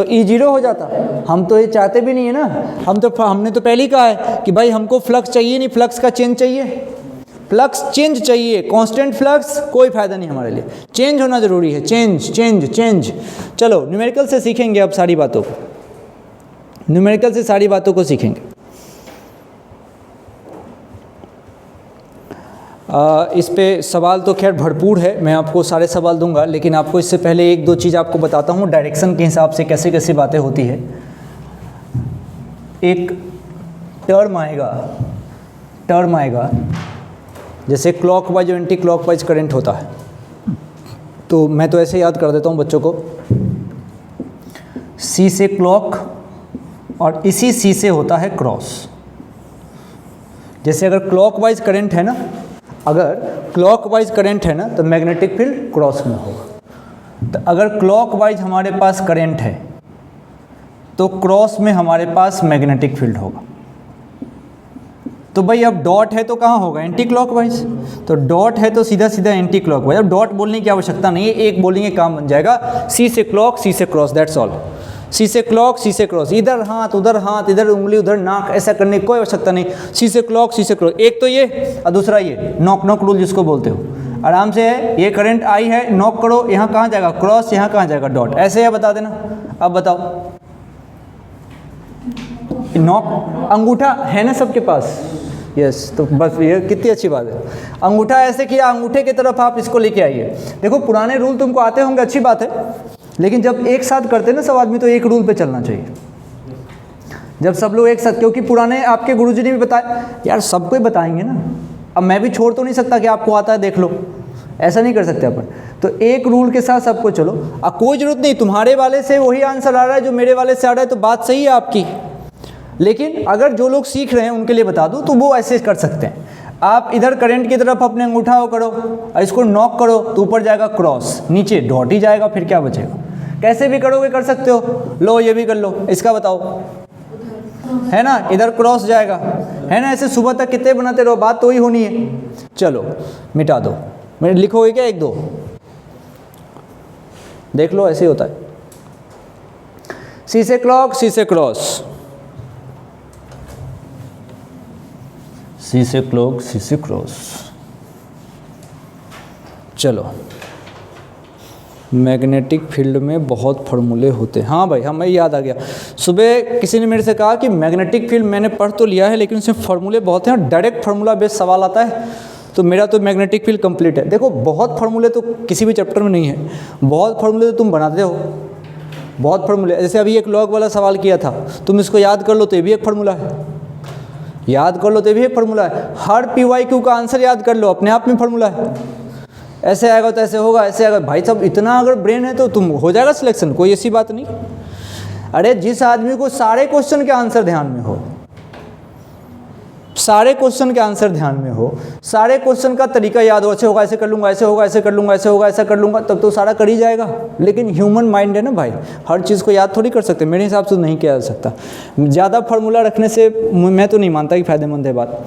E 0 हो जाता। हम तो ये चाहते भी नहीं है ना, हमने तो पहले ही कहा है कि भाई हमको फ्लक्स चाहिए नहीं, फ्लक्स का चेंज चाहिए, फ्लक्स चेंज चाहिए। कांस्टेंट फ्लक्स कोई फायदा नहीं हमारे लिए, चेंज होना जरूरी है, चेंज चेंज चेंज। चलो न्यूमेरिकल से सीखेंगे अब सारी बातों को, न्यूमेरिकल से सारी बातों को सीखेंगे। इस पे सवाल तो खैर भरपूर है, मैं आपको सारे सवाल दूंगा, लेकिन आपको इससे पहले एक दो चीज़ आपको बताता हूँ डायरेक्शन के हिसाब से कैसे कैसे बातें होती है। एक टर्म आएगा जैसे क्लॉकवाइज और एंटी क्लॉकवाइज करंट होता है, तो मैं तो ऐसे याद कर देता हूँ बच्चों को, C से क्लॉक और इसी C से होता है क्रॉस। जैसे अगर क्लॉकवाइज करंट है ना, अगर क्लॉकवाइज करंट है ना तो मैग्नेटिक फील्ड क्रॉस में होगा। तो अगर क्लॉकवाइज हमारे पास करंट है तो क्रॉस में हमारे पास मैग्नेटिक फील्ड होगा। तो भाई अब डॉट है तो कहाँ होगा, एंटी क्लॉकवाइज। तो डॉट है तो सीधा सीधा एंटी क्लॉकवाइज। अब डॉट बोलने की आवश्यकता नहीं है, एक बोलेंगे काम बन जाएगा, C से क्लॉक C से क्रॉस, दैट्स ऑल। C से क्लॉक C से क्रॉस, इधर हाथ उधर हाथ, इधर उंगली उधर नाक, ऐसा करने की कोई आवश्यकता नहीं। C से क्लॉक C से क्रॉस, एक तो ये और दूसरा ये नॉक नॉक रूल जिसको बोलते हो, आराम से है। ये करंट आई है, नॉक करो, यहाँ कहाँ जाएगा क्रॉस, यहाँ कहाँ जाएगा डॉट, ऐसे है बता देना। अब बताओ, नॉक अंगूठा है ना सबके पास, यस, तो बस ये कितनी अच्छी बात है। अंगूठा ऐसे किया, अंगूठे की तरफ आप इसको लेके आइए। देखो पुराने रूल तुमको आते होंगे, अच्छी बात है, लेकिन जब एक साथ करते ना सब आदमी तो एक रूल पे चलना चाहिए। जब सब लोग एक साथ, क्योंकि पुराने आपके गुरुजी ने भी बताया, यार सबको ही बताएंगे ना, अब मैं भी छोड़ तो नहीं सकता कि आपको आता है देख लो, ऐसा नहीं कर सकते अपन। तो एक रूल के साथ सबको चलो। अब कोई ज़रूरत नहीं तुम्हारे वाले से वही आंसर आ रहा है जो मेरे वाले से आ रहा है, तो बात सही है आपकी, लेकिन अगर जो लोग सीख रहे हैं उनके लिए बता दूँ तो वो ऐसे कर सकते हैं। आप इधर करंट की तरफ अपने अंगूठा वो करो और इसको नॉक करो तो ऊपर जाएगा क्रॉस, नीचे डॉट ही जाएगा, फिर क्या बचेगा। कैसे भी करोगे कर सकते हो, लो ये भी कर लो, इसका बताओ, है ना, इधर क्रॉस जाएगा, है ना। ऐसे सुबह तक कितने बनाते रहो, बात तो वही होनी है। चलो मिटा दो, मेरे लिखोगे क्या, एक दो देख लो, ऐसे ही होता है। C से क्लॉक C से क्रॉस, C से क्लोक, C से क्रॉस। चलो, मैग्नेटिक फील्ड में बहुत फार्मूले होते हैं। हाँ भाई, हमें याद आ गया। सुबह किसी ने मेरे से कहा कि मैग्नेटिक फील्ड मैंने पढ़ तो लिया है लेकिन उसमें फार्मूले बहुत हैं और डायरेक्ट फार्मूला बेस्ड सवाल आता है। तो मेरा तो मैग्नेटिक फील्ड कंप्लीट है। देखो, बहुत फार्मूले तो किसी भी चैप्टर में नहीं है, बहुत फार्मूले तो तुम बनाते हो, बहुत फार्मूले। जैसे अभी एक लॉग वाला सवाल किया था, तुम इसको याद कर लो तो ये भी एक फार्मूला है, याद कर लो तो ये भी एक फार्मूला है। हर PYQ का आंसर याद कर लो, अपने आप में फार्मूला है। ऐसे आएगा तो ऐसे होगा, ऐसे आएगा। भाई साहब, इतना अगर ब्रेन है तो तुम हो जाएगा सिलेक्शन, कोई ऐसी बात नहीं। अरे जिस आदमी को सारे क्वेश्चन के आंसर ध्यान में हो, सारे क्वेश्चन के आंसर ध्यान में हो, सारे क्वेश्चन का तरीका याद हो, ऐसे होगा ऐसे कर लूँगा, ऐसे होगा ऐसे कर लूँगा, ऐसे होगा ऐसा कर लूँगा, तब तो सारा कर ही जाएगा। लेकिन ह्यूमन माइंड है ना भाई, हर चीज़ को याद थोड़ी कर सकते। मेरे हिसाब से नहीं किया जा सकता। ज़्यादा फार्मूला रखने से मैं तो नहीं मानता कि फ़ायदेमंद है बात।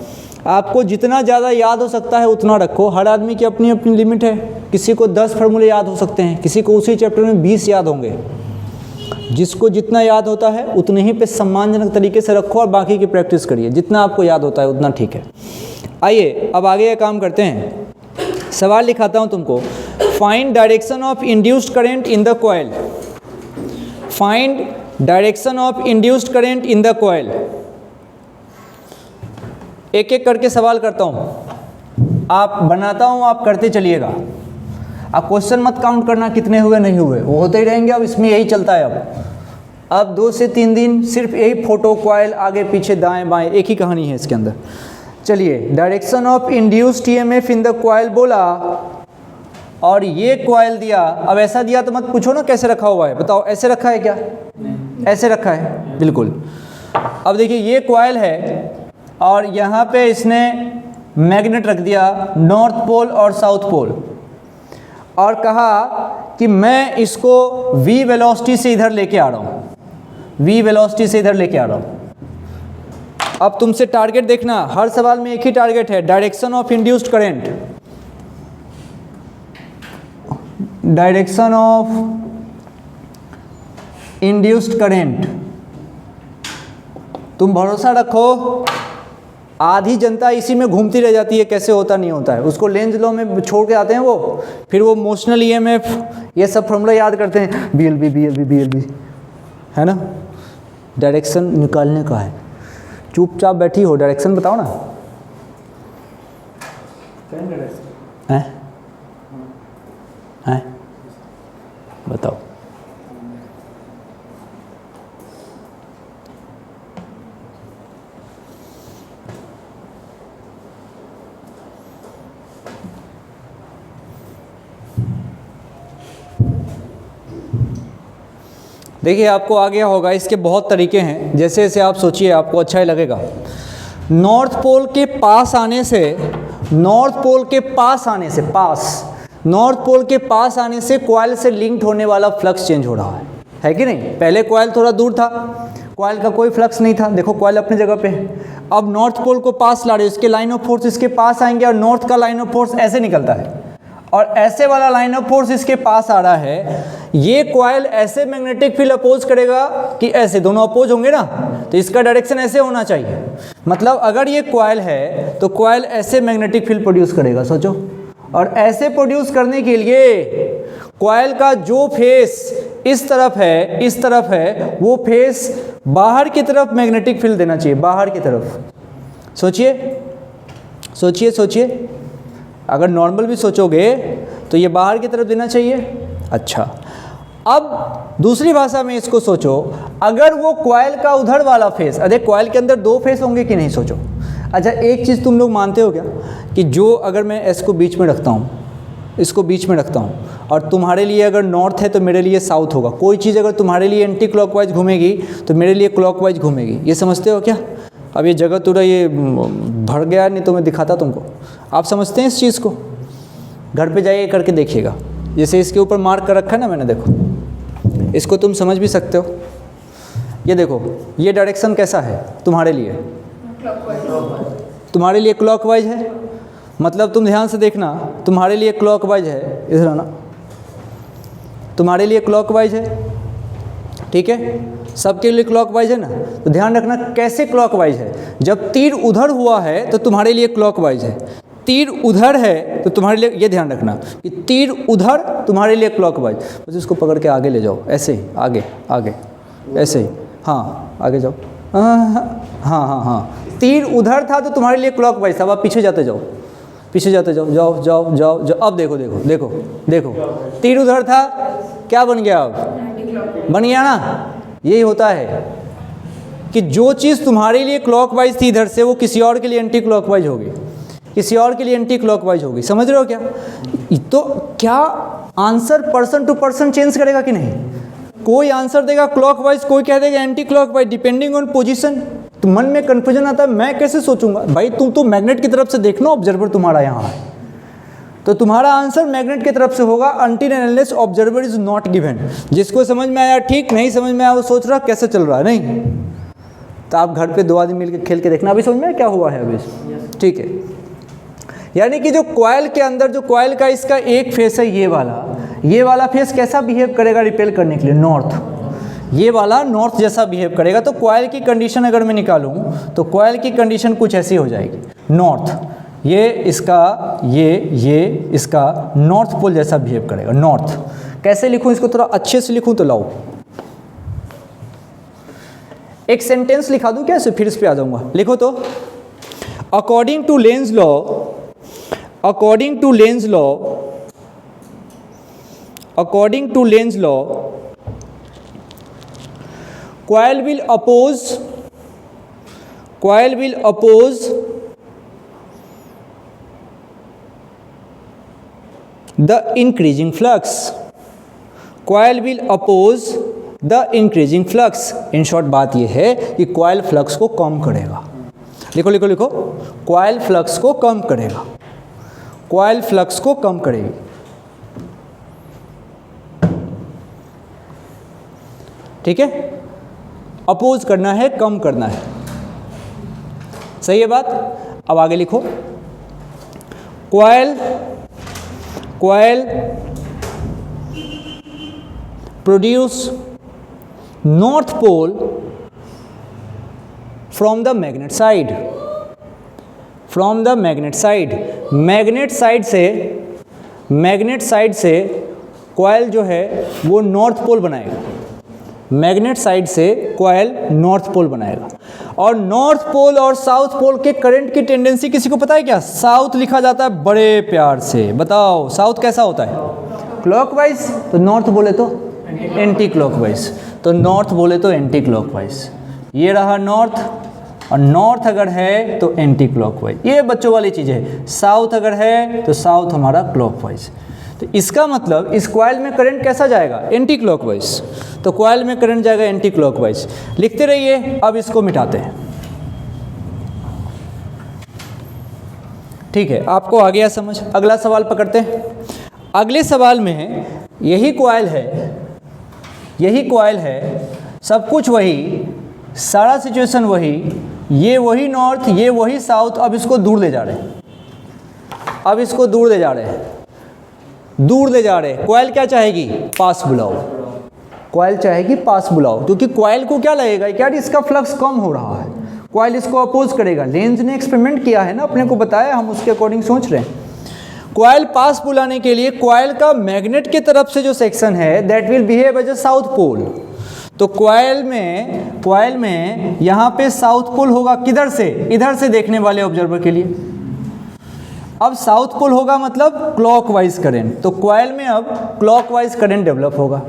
आपको जितना ज़्यादा याद हो सकता है उतना रखो। हर आदमी की अपनी अपनी लिमिट है। किसी को 10 फार्मूले याद हो सकते हैं, किसी को उसी चैप्टर में 20 याद होंगे। जिसको जितना याद होता है उतने ही पे सम्मानजनक तरीके से रखो और बाकी की प्रैक्टिस करिए। जितना आपको याद होता है उतना ठीक है। आइए अब आगे ये काम करते हैं। सवाल लिखाता हूँ तुमको। Find direction of induced current in the coil. Find direction of induced current in the coil. एक एक करके सवाल करता हूँ, आप बनाता हूँ, आप करते चलिएगा। आप क्वेश्चन मत काउंट करना कितने हुए नहीं हुए, वो होते ही रहेंगे। अब इसमें यही चलता है। अब 2 से 3 दिन सिर्फ यही फोटो, कॉइल, आगे पीछे दाएं बाएं, एक ही कहानी है इसके अंदर। चलिए, direction of induced EMF in the coil बोला और ये कॉइल दिया। अब ऐसा दिया तो मत पूछो ना कैसे रखा हुआ है, बताओ ऐसे रखा है क्या? ऐसे रखा है, बिल्कुल। अब देखिए, ये कॉइल है और यहाँ पे इसने मैग्नेट रख दिया, नॉर्थ पोल और साउथ पोल, और कहा कि मैं इसको v वेलोसिटी से इधर लेके आ रहा हूँ, v वेलोसिटी से इधर लेके आ रहा हूँ। अब तुमसे टारगेट देखना, हर सवाल में एक ही टारगेट है, direction of induced current. Direction of induced current. तुम भरोसा रखो, आधी जनता इसी में घूमती रह जाती है, कैसे होता नहीं होता है। उसको लेंज लॉ में छोड़ के आते हैं वो, फिर वो मोशनल EMF ये सब फॉर्मूला याद करते हैं, BLB है ना। डायरेक्शन निकालने का है। चुपचाप बैठी हो, डायरेक्शन बताओ ना। हैं बताओ। देखिए, आपको आ गया होगा। इसके बहुत तरीके हैं, जैसे जैसे आप सोचिए आपको अच्छा ही लगेगा। नॉर्थ पोल के पास आने से, नॉर्थ पोल के पास आने से, नॉर्थ पोल के पास आने से कॉइल से लिंक्ड होने वाला फ्लक्स चेंज हो रहा है कि नहीं? पहले कॉइल थोड़ा दूर था, कॉइल का कोई फ्लक्स नहीं था। देखो, कॉइल अपनी जगह पे है। अब नॉर्थ पोल को पास ला रहे हो, इसके लाइन ऑफ फोर्स इसके पास आएंगे और नॉर्थ का लाइन ऑफ फोर्स ऐसे निकलता है और ऐसे वाला लाइन ऑफ फोर्स इसके पास आ रहा है। ये कॉइल ऐसे मैग्नेटिक फील्ड अपोज करेगा कि ऐसे, दोनों अपोज होंगे ना, तो इसका डायरेक्शन ऐसे होना चाहिए। मतलब अगर ये कॉइल है तो कॉइल ऐसे मैग्नेटिक फील्ड प्रोड्यूस करेगा, सोचो। और ऐसे प्रोड्यूस करने के लिए कॉइल का जो फेस इस तरफ है, इस तरफ है, वो फेस बाहर की तरफ मैग्नेटिक फील्ड देना चाहिए, बाहर की तरफ। सोचिए सोचिए सोचिए, अगर नॉर्मल भी सोचोगे तो ये बाहर की तरफ देना चाहिए। अच्छा, अब दूसरी भाषा में इसको सोचो, अगर वो कॉइल का उधर वाला फेस, अरे कॉइल के अंदर 2 फेस होंगे कि नहीं, सोचो। अच्छा, एक चीज़ तुम लोग मानते हो क्या कि जो अगर मैं इसको बीच में रखता हूँ, इसको बीच में रखता हूँ, और तुम्हारे लिए अगर नॉर्थ है तो मेरे लिए साउथ होगा। कोई चीज़ अगर तुम्हारे लिए एंटी क्लॉकवाइज घूमेगी तो मेरे लिए क्लॉकवाइज घूमेगी। ये समझते हो क्या? अब ये जगह पूरा ये भर गया, नहीं तो मैं दिखाता तुमको। आप समझते हैं इस चीज़ को? घर पे जाइए करके देखिएगा। जैसे इसके ऊपर मार्क कर रखा है ना मैंने, देखो, इसको तुम समझ भी सकते हो। ये देखो, ये डायरेक्शन कैसा है तुम्हारे लिए? तुम्हारे लिए क्लॉकवाइज है। मतलब तुम ध्यान से देखना, तुम्हारे लिए क्लॉकवाइज है, इधर आना, तुम्हारे लिए क्लॉकवाइज है। ठीक है, सबके लिए क्लॉकवाइज है ना। तो ध्यान रखना कैसे क्लॉकवाइज है, जब तीर उधर हुआ है तो तुम्हारे लिए क्लॉकवाइज है, तीर उधर है तो तुम्हारे लिए, ये ध्यान रखना कि तीर उधर तुम्हारे लिए क्लॉकवाइज। बस इसको पकड़ के आगे ले जाओ, ऐसे ही आगे आगे, ऐसे ही, हाँ आगे जाओ, हाँ, तीर उधर था तो तुम्हारे लिए क्लॉकवाइज था। अब आप पीछे जाते जाओ, पीछे जाते जाओ, जाओ जाओ जाओ जाओ। अब देखो देखो देखो देखो, तीर उधर था, क्या बन गया, अब बन गया ना। यही होता है कि जो चीज़ तुम्हारे लिए क्लॉकवाइज थी इधर से, वो किसी और के लिए एंटी क्लॉकवाइज होगी, किसी और के लिए एंटी क्लॉकवाइज होगी। समझ रहे हो क्या? तो क्या answer person to person change करेगा कि नहीं? कोई आंसर देगा क्लॉकवाइज, कोई कह देगा anti clockwise, depending on position. तो मन में कंफ्यूजन आता है, मैं कैसे सोचूंगा? भाई तुम तो मैग्नेट की तरफ से देखना, ऑब्जर्वर तुम्हारा यहाँ है, तो तुम्हारा आंसर मैग्नेट की तरफ से होगा until and unless observer is not given. जिसको समझ में आया ठीक, नहीं समझ में आया वो सोच रहा कैसे चल रहा है, नहीं। तो आप घर पे 2 आदमी मिलकर खेल के देखना, अभी समझ में क्या हुआ है अभी, ठीक है। यानी कि जो कॉइल के अंदर, जो कॉइल का इसका एक फेस है ये वाला फेस कैसा बिहेव करेगा रिपेल करने के लिए? नॉर्थ। ये वाला नॉर्थ जैसा बिहेव करेगा। तो कॉइल की कंडीशन अगर मैं निकालूं तो कॉइल की कंडीशन कुछ ऐसी हो जाएगी, नॉर्थ, ये इसका, ये इसका नॉर्थ पोल जैसा बिहेव करेगा। नॉर्थ कैसे लिखूं इसको, थोड़ा अच्छे से लिखूं तो लाओ एक सेंटेंस लिखा दूं क्या, फिर इस पे आ जाऊंगा। लिखो तो, according to Lenz law, according to Lenz law, coil will oppose the increasing flux. Coil will oppose the increasing flux. in short बात यह है कि coil flux को कम करेगा। लिखो लिखो लिखो, coil flux को कम करेगा, कॉइल फ्लक्स को कम करेगी। ठीक है, अपोज करना है, कम करना है, सही है बात। अब आगे लिखो, coil produce north pole from the magnet side, from the magnet side. Magnet side से कॉइल जो है वो नॉर्थ पोल बनाएगा, मैग्नेट साइड से कॉइल नॉर्थ पोल बनाएगा। और नॉर्थ पोल और साउथ पोल के करंट की टेंडेंसी किसी को पता है क्या? साउथ लिखा जाता है बड़े प्यार से, बताओ साउथ कैसा होता है? क्लॉकवाइज। तो नॉर्थ बोले तो एंटी क्लॉकवाइज, तो नॉर्थ बोले तो एंटी क्लॉकवाइज। ये रहा नॉर्थ, और नॉर्थ अगर है तो एंटी क्लॉकवाइज, ये बच्चों वाली चीज़ है। साउथ अगर है तो साउथ हमारा क्लॉकवाइज। तो इसका मतलब इस कॉइल में करंट कैसा जाएगा? Anti clockwise. तो कॉइल में करंट जाएगा एंटी क्लॉकवाइज। लिखते रहिए, अब इसको मिटाते हैं। ठीक है, आपको आ गया समझ? अगला सवाल पकड़ते हैं। अगले सवाल में यही कॉइल है, सब कुछ वही, सारा सिचुएशन वही, ये वही नॉर्थ, ये वही साउथ। अब इसको दूर ले जा रहे हैं, दूर ले जा रहे हैं। कॉइल क्या चाहेगी? पास बुलाओ। कॉइल चाहेगी पास बुलाओ, क्योंकि कॉइल को क्या लगेगा कि यार इसका फ्लक्स कम हो रहा है, कॉइल इसको अपोज करेगा। लेंज ने एक्सपेरिमेंट किया है ना, अपने को बताया, हम उसके अकॉर्डिंग सोच रहे हैं। कॉइल पास बुलाने के लिए कॉइल का मैग्नेट के तरफ से जो सेक्शन है that will behave as a south pole. तो कॉइल में यहाँ पे साउथ पोल होगा, किधर से? इधर से देखने वाले ऑब्जर्वर के लिए। अब साउथ पोल होगा मतलब क्लॉकवाइज करंट, तो कॉइल में अब क्लॉकवाइज करंट डेवलप होगा।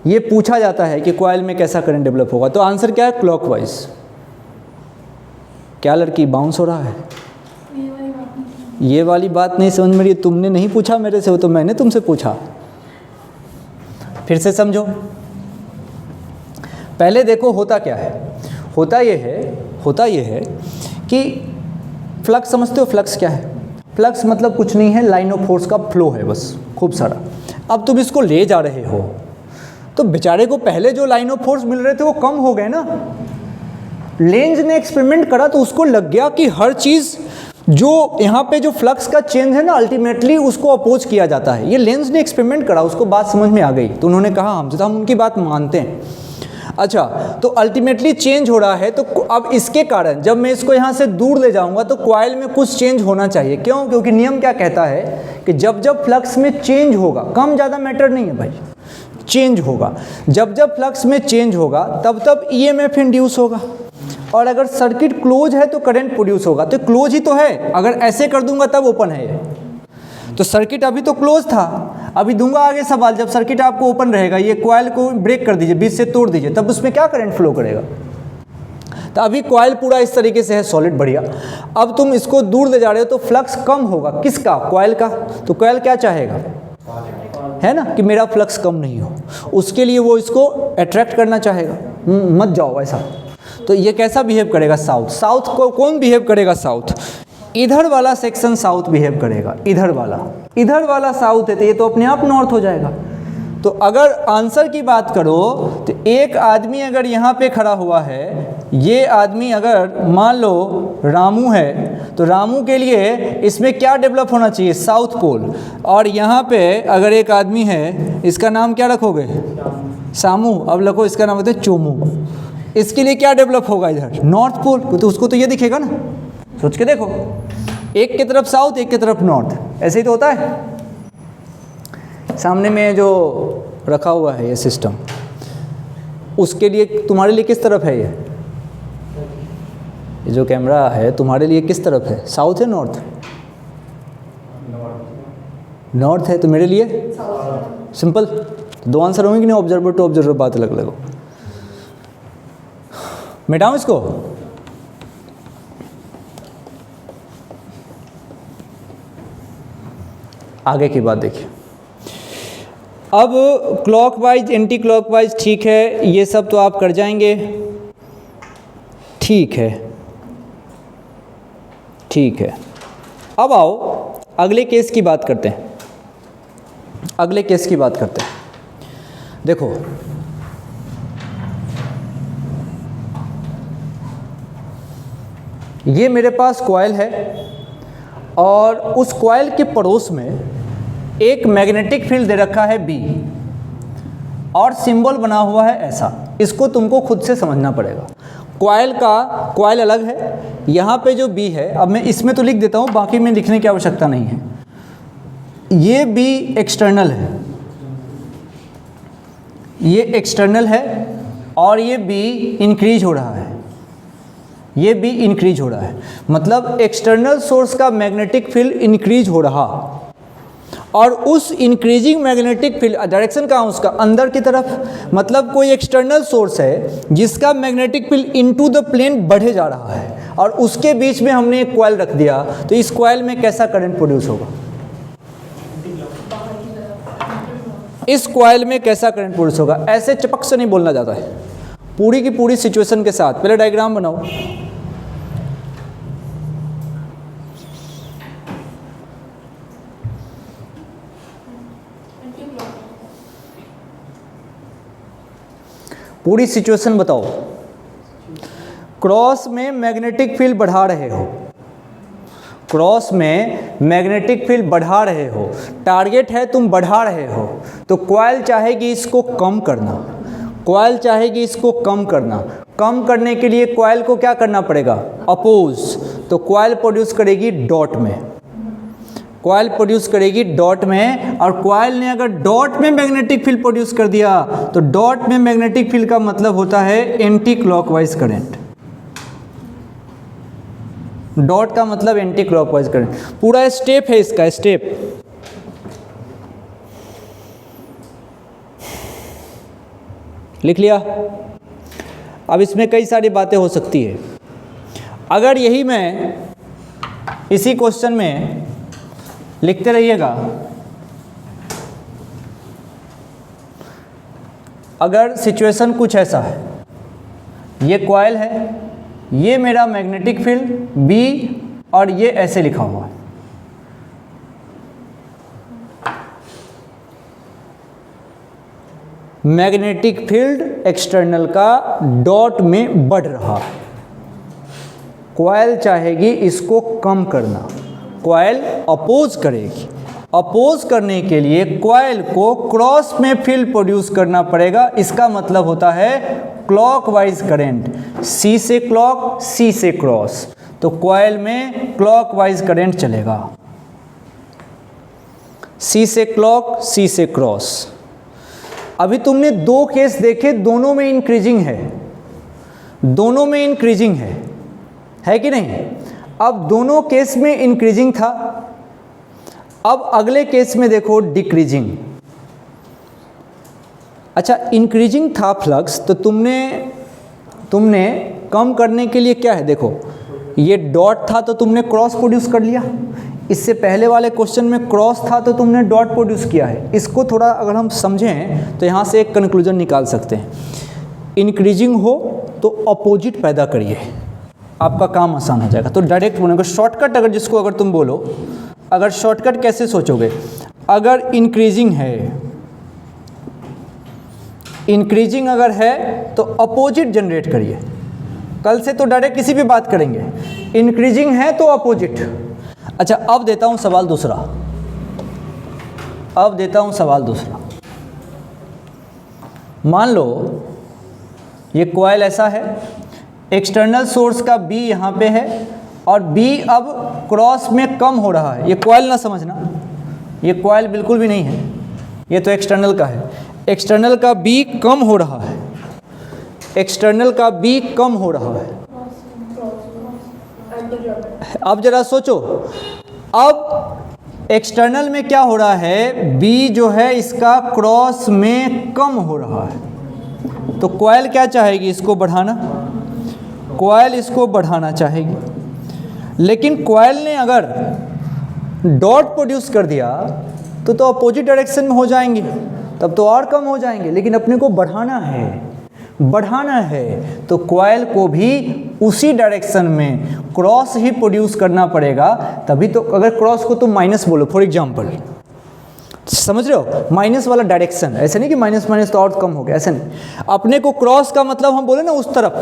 ये पूछा जाता है कि कॉइल में कैसा करंट डेवलप होगा, तो आंसर क्या है? क्लॉकवाइज। क्या लड़की बाउंस हो रहा है? ये वाली बात नहीं समझ में रही, तुमने नहीं पूछा मेरे से, वो तो मैंने तुमसे पूछा। फिर से समझो, पहले देखो होता क्या है। होता ये है कि फ्लक्स, समझते हो फ्लक्स क्या है? फ्लक्स मतलब कुछ नहीं है, लाइन ऑफ फोर्स का फ्लो है बस, खूब सारा। अब तुम इसको ले जा रहे हो तो बेचारे को पहले जो लाइन ऑफ फोर्स मिल रहे थे वो कम हो गए ना। लेंज ने एक्सपेरिमेंट करा तो उसको लग गया कि हर चीज़ जो यहाँ पे जो फ्लक्स का चेंज है ना, अल्टीमेटली उसको अपोज किया जाता है। ये लेंज ने एक्सपेरिमेंट करा, उसको बात समझ में आ गई, तो उन्होंने कहा हमसे, तो हम उनकी बात मानते हैं। अच्छा, तो अल्टीमेटली चेंज हो रहा है, तो अब इसके कारण जब मैं इसको यहाँ से दूर ले जाऊँगा तो कॉइल में कुछ चेंज होना चाहिए। क्यों? क्योंकि नियम क्या कहता है कि जब जब फ्लक्स में चेंज होगा, कम ज़्यादा मैटर नहीं है भाई, चेंज होगा, जब जब फ्लक्स में चेंज होगा तब तब ईएमएफ इंड्यूस होगा, और अगर सर्किट क्लोज है तो करंट प्रोड्यूस होगा। तो क्लोज ही तो है, अगर ऐसे कर दूंगा तब ओपन है ये, तो सर्किट अभी तो क्लोज था। अभी दूंगा आगे सवाल, जब सर्किट आपको ओपन रहेगा, ये कॉइल को ब्रेक कर दीजिए, बीच से तोड़ दीजिए, तब उसमें क्या करंट फ्लो करेगा। तो अभी कॉइल पूरा इस तरीके से है, सॉलिड, बढ़िया। अब तुम इसको दूर ले जा रहे हो तो फ्लक्स कम होगा, किसका? कॉइल का। तो कॉइल क्या चाहेगा, है ना, कि मेरा फ्लक्स कम नहीं हो, उसके लिए वो इसको अट्रैक्ट करना चाहेगा, मत जाओ ऐसा। तो ये कैसा बिहेव करेगा? साउथ। साउथ को कौन बिहेव करेगा? साउथ। इधर वाला सेक्शन साउथ बिहेव करेगा, इधर वाला साउथ है, तो ये तो अपने आप नॉर्थ हो जाएगा। तो अगर आंसर की बात करो तो एक आदमी अगर यहाँ पे खड़ा हुआ है, ये आदमी अगर मान लो रामू है, तो रामू के लिए इसमें क्या डेवलप होना चाहिए? South pole. और यहाँ पे अगर एक आदमी है, इसका नाम क्या रखोगे? सामू। अब रखो, इसका नाम होता है चोमू। इसके लिए क्या डेवलप होगा? इधर नॉर्थ पोल। तो उसको तो ये दिखेगा ना, सोच के देखो, एक की तरफ साउथ, एक की तरफ नॉर्थ, ऐसे ही तो होता है। सामने में जो रखा हुआ है ये सिस्टम, उसके लिए तुम्हारे लिए किस तरफ है? ये जो कैमरा है तुम्हारे लिए किस तरफ है? साउथ है, नॉर्थ? नॉर्थ है। तो मेरे लिए सिंपल। दो आंसर होंगे कि नहीं? ऑब्जर्वर टू ऑब्जर्वर, बात अलग अलग हो। मिटाऊं इसको? आगे की बात देखिए। अब क्लॉकवाइज, एंटी क्लॉकवाइज, ठीक है, ये सब तो आप कर जाएंगे, ठीक है, ठीक है। अब आओ अगले केस की बात करते हैं। अगले केस की बात करते हैं। देखो, ये मेरे पास कॉइल है और उस कॉइल के पड़ोस में एक मैग्नेटिक फील्ड दे रखा है B, और सिंबल बना हुआ है ऐसा। इसको तुमको खुद से समझना पड़ेगा। कॉइल अलग है, यहाँ पे जो B है, अब मैं इसमें तो लिख देता हूँ, बाकी में लिखने की आवश्यकता नहीं है। ये B एक्सटर्नल है, ये एक्सटर्नल है, और ये B इंक्रीज हो रहा है, ये B इंक्रीज हो रहा है। मतलब एक्सटर्नल सोर्स का मैग्नेटिक फील्ड इंक्रीज हो रहा, और उस इंक्रीजिंग मैग्नेटिक फील्ड डायरेक्शन कहाँ? उसका अंदर की तरफ। मतलब कोई एक्सटर्नल सोर्स है जिसका magnetic field into the plane बढ़े जा रहा है, और उसके बीच में हमने एक कॉइल रख दिया, तो इस कॉइल में कैसा करंट प्रोड्यूस होगा? इस कॉइल में कैसा करंट प्रोड्यूस होगा? ऐसे चपक से नहीं बोलना जाता है, पूरी की पूरी सिचुएशन के साथ। पहले डायग्राम बनाओ। पूरी सिचुएशन बताओ। क्रॉस में मैग्नेटिक फील्ड बढ़ा रहे हो, क्रॉस में मैग्नेटिक फील्ड बढ़ा रहे हो, टारगेट है तुम बढ़ा रहे हो, तो कॉइल चाहेगी इसको कम करना, कॉइल चाहेगी इसको कम करना। कम करने के लिए कॉइल को क्या करना पड़ेगा? अपोज। तो कॉइल प्रोड्यूस करेगी डॉट में, कॉइल प्रोड्यूस करेगी डॉट में, और कॉइल ने अगर डॉट में मैग्नेटिक फील्ड प्रोड्यूस कर दिया, तो डॉट में मैग्नेटिक फील्ड का मतलब होता है एंटी क्लॉकवाइज करंट। डॉट का मतलब एंटी क्लॉकवाइज करंट। पूरा स्टेप है इसका, स्टेप। लिख लिया? अब इसमें कई सारी बातें हो सकती है। अगर यही मैं इसी क्वेश्चन में लिखते रहिएगा, अगर सिचुएशन कुछ ऐसा है, ये कॉइल है, ये मेरा मैग्नेटिक फील्ड B, और ये ऐसे लिखा हुआ है, मैग्नेटिक फील्ड एक्सटर्नल का डॉट में बढ़ रहा, कॉइल चाहेगी इसको कम करना, कॉइल अपोज करेगी। अपोज करने के लिए कॉइल को क्रॉस में फील्ड प्रोड्यूस करना पड़ेगा। इसका मतलब होता है क्लॉकवाइज करंट, सी से क्लॉक, सी से क्रॉस, तो कॉइल में क्लॉकवाइज करंट चलेगा, सी से क्लॉक, सी से क्रॉस। अभी तुमने दो केस देखे, दोनों में इंक्रीजिंग है, दोनों में इंक्रीजिंग है कि नहीं? अब दोनों केस में इंक्रीजिंग था, अब अगले केस में देखो डिक्रीजिंग। अच्छा, इंक्रीजिंग था फ्लक्स, तो तुमने कम करने के लिए क्या है, देखो ये डॉट था तो तुमने क्रॉस प्रोड्यूस कर लिया, इससे पहले वाले क्वेश्चन में क्रॉस था तो तुमने डॉट प्रोड्यूस किया है। इसको थोड़ा अगर हम समझें तो यहाँ से एक कंक्लूजन निकाल सकते हैं, इंक्रीजिंग हो तो अपोजिट पैदा करिए, आपका काम आसान हो जाएगा। तो डायरेक्ट बोलेंगे शॉर्टकट, अगर जिसको अगर तुम बोलो, अगर शॉर्टकट कैसे सोचोगे, अगर इंक्रीजिंग अगर है तो अपोजिट जनरेट करिए। कल से तो डायरेक्ट किसी भी बात करेंगे, इंक्रीजिंग है तो अपोजिट। अच्छा, अब देता हूं सवाल दूसरा, मान लो ये कॉइल ऐसा है, एक्सटर्नल सोर्स का B यहाँ पे है और B अब क्रॉस में कम हो रहा है। ये कॉइल ना समझना, ये कॉइल बिल्कुल भी नहीं है, ये तो एक्सटर्नल का है। एक्सटर्नल का B कम हो रहा है, एक्सटर्नल का B कम हो रहा है। अब जरा सोचो, अब एक्सटर्नल में क्या हो रहा है, B जो है इसका क्रॉस में कम हो रहा है, तो कॉइल क्या चाहेगी, इसको बढ़ाना, कॉइल इसको बढ़ाना चाहेगी। लेकिन कॉइल ने अगर डॉट प्रोड्यूस कर दिया तो अपोजिट डायरेक्शन में हो जाएंगे, तब तो और कम हो जाएंगे। लेकिन अपने को बढ़ाना है तो कॉइल को भी उसी डायरेक्शन में क्रॉस ही प्रोड्यूस करना पड़ेगा, तभी तो। अगर क्रॉस को तुम माइनस बोलो फॉर एग्जांपल, समझ रहे हो, माइनस वाला डायरेक्शन, ऐसे नहीं कि माइनस माइनस तो और कम हो गया, ऐसे नहीं। अपने को क्रॉस का मतलब हम बोले ना उस तरफ।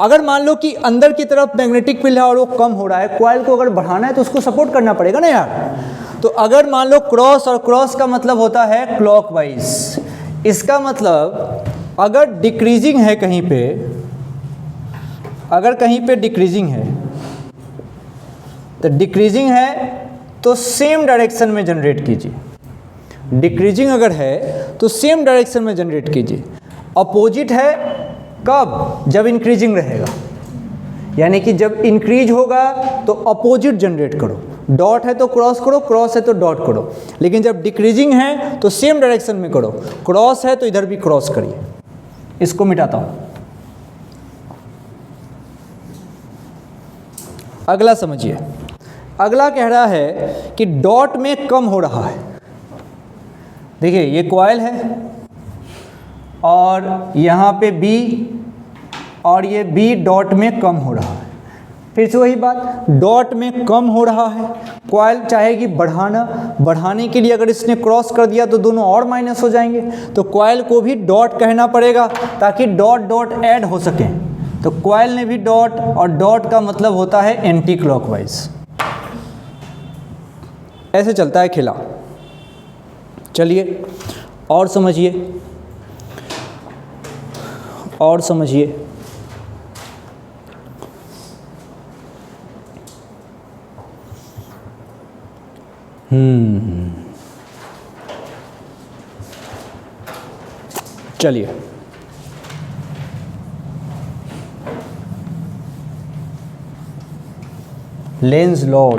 अगर मान लो कि अंदर की तरफ मैग्नेटिक फील्ड है और वो कम हो रहा है, कॉइल को अगर बढ़ाना है तो उसको सपोर्ट करना पड़ेगा ना यार। तो अगर मान लो क्रॉस, और क्रॉस का मतलब होता है क्लॉकवाइज, इसका मतलब अगर डिक्रीजिंग है कहीं पे, अगर कहीं पे डिक्रीजिंग है तो डिक्रीजिंग है तो सेम डायरेक्शन में जनरेट कीजिए। डिक्रीजिंग अगर है तो सेम डायरेक्शन में जनरेट कीजिए। अपोजिट है कब, जब इंक्रीजिंग रहेगा, यानी कि जब इंक्रीज होगा तो अपोजिट जनरेट करो। डॉट है तो क्रॉस करो, क्रॉस है तो डॉट करो। लेकिन जब डिक्रीजिंग है तो सेम डायरेक्शन में करो, क्रॉस है तो इधर भी क्रॉस करिए। इसको मिटाता हूं, अगला समझिए। अगला कह रहा है कि डॉट में कम हो रहा है। देखिए ये कॉइल है और यहाँ पे B, और ये B डॉट में कम हो रहा है। फिर से वही बात, डॉट में कम हो रहा है, कॉइल चाहेगी बढ़ाना, बढ़ाने के लिए अगर इसने क्रॉस कर दिया तो दोनों और माइनस हो जाएंगे, तो कॉइल को भी डॉट कहना पड़ेगा ताकि डॉट डॉट ऐड हो सके। तो कॉइल ने भी डॉट, और डॉट का मतलब होता है एंटी क्लॉकवाइज। ऐसे चलता है खेला। चलिए और समझिए, और समझिए। चलिए लेंज लॉ।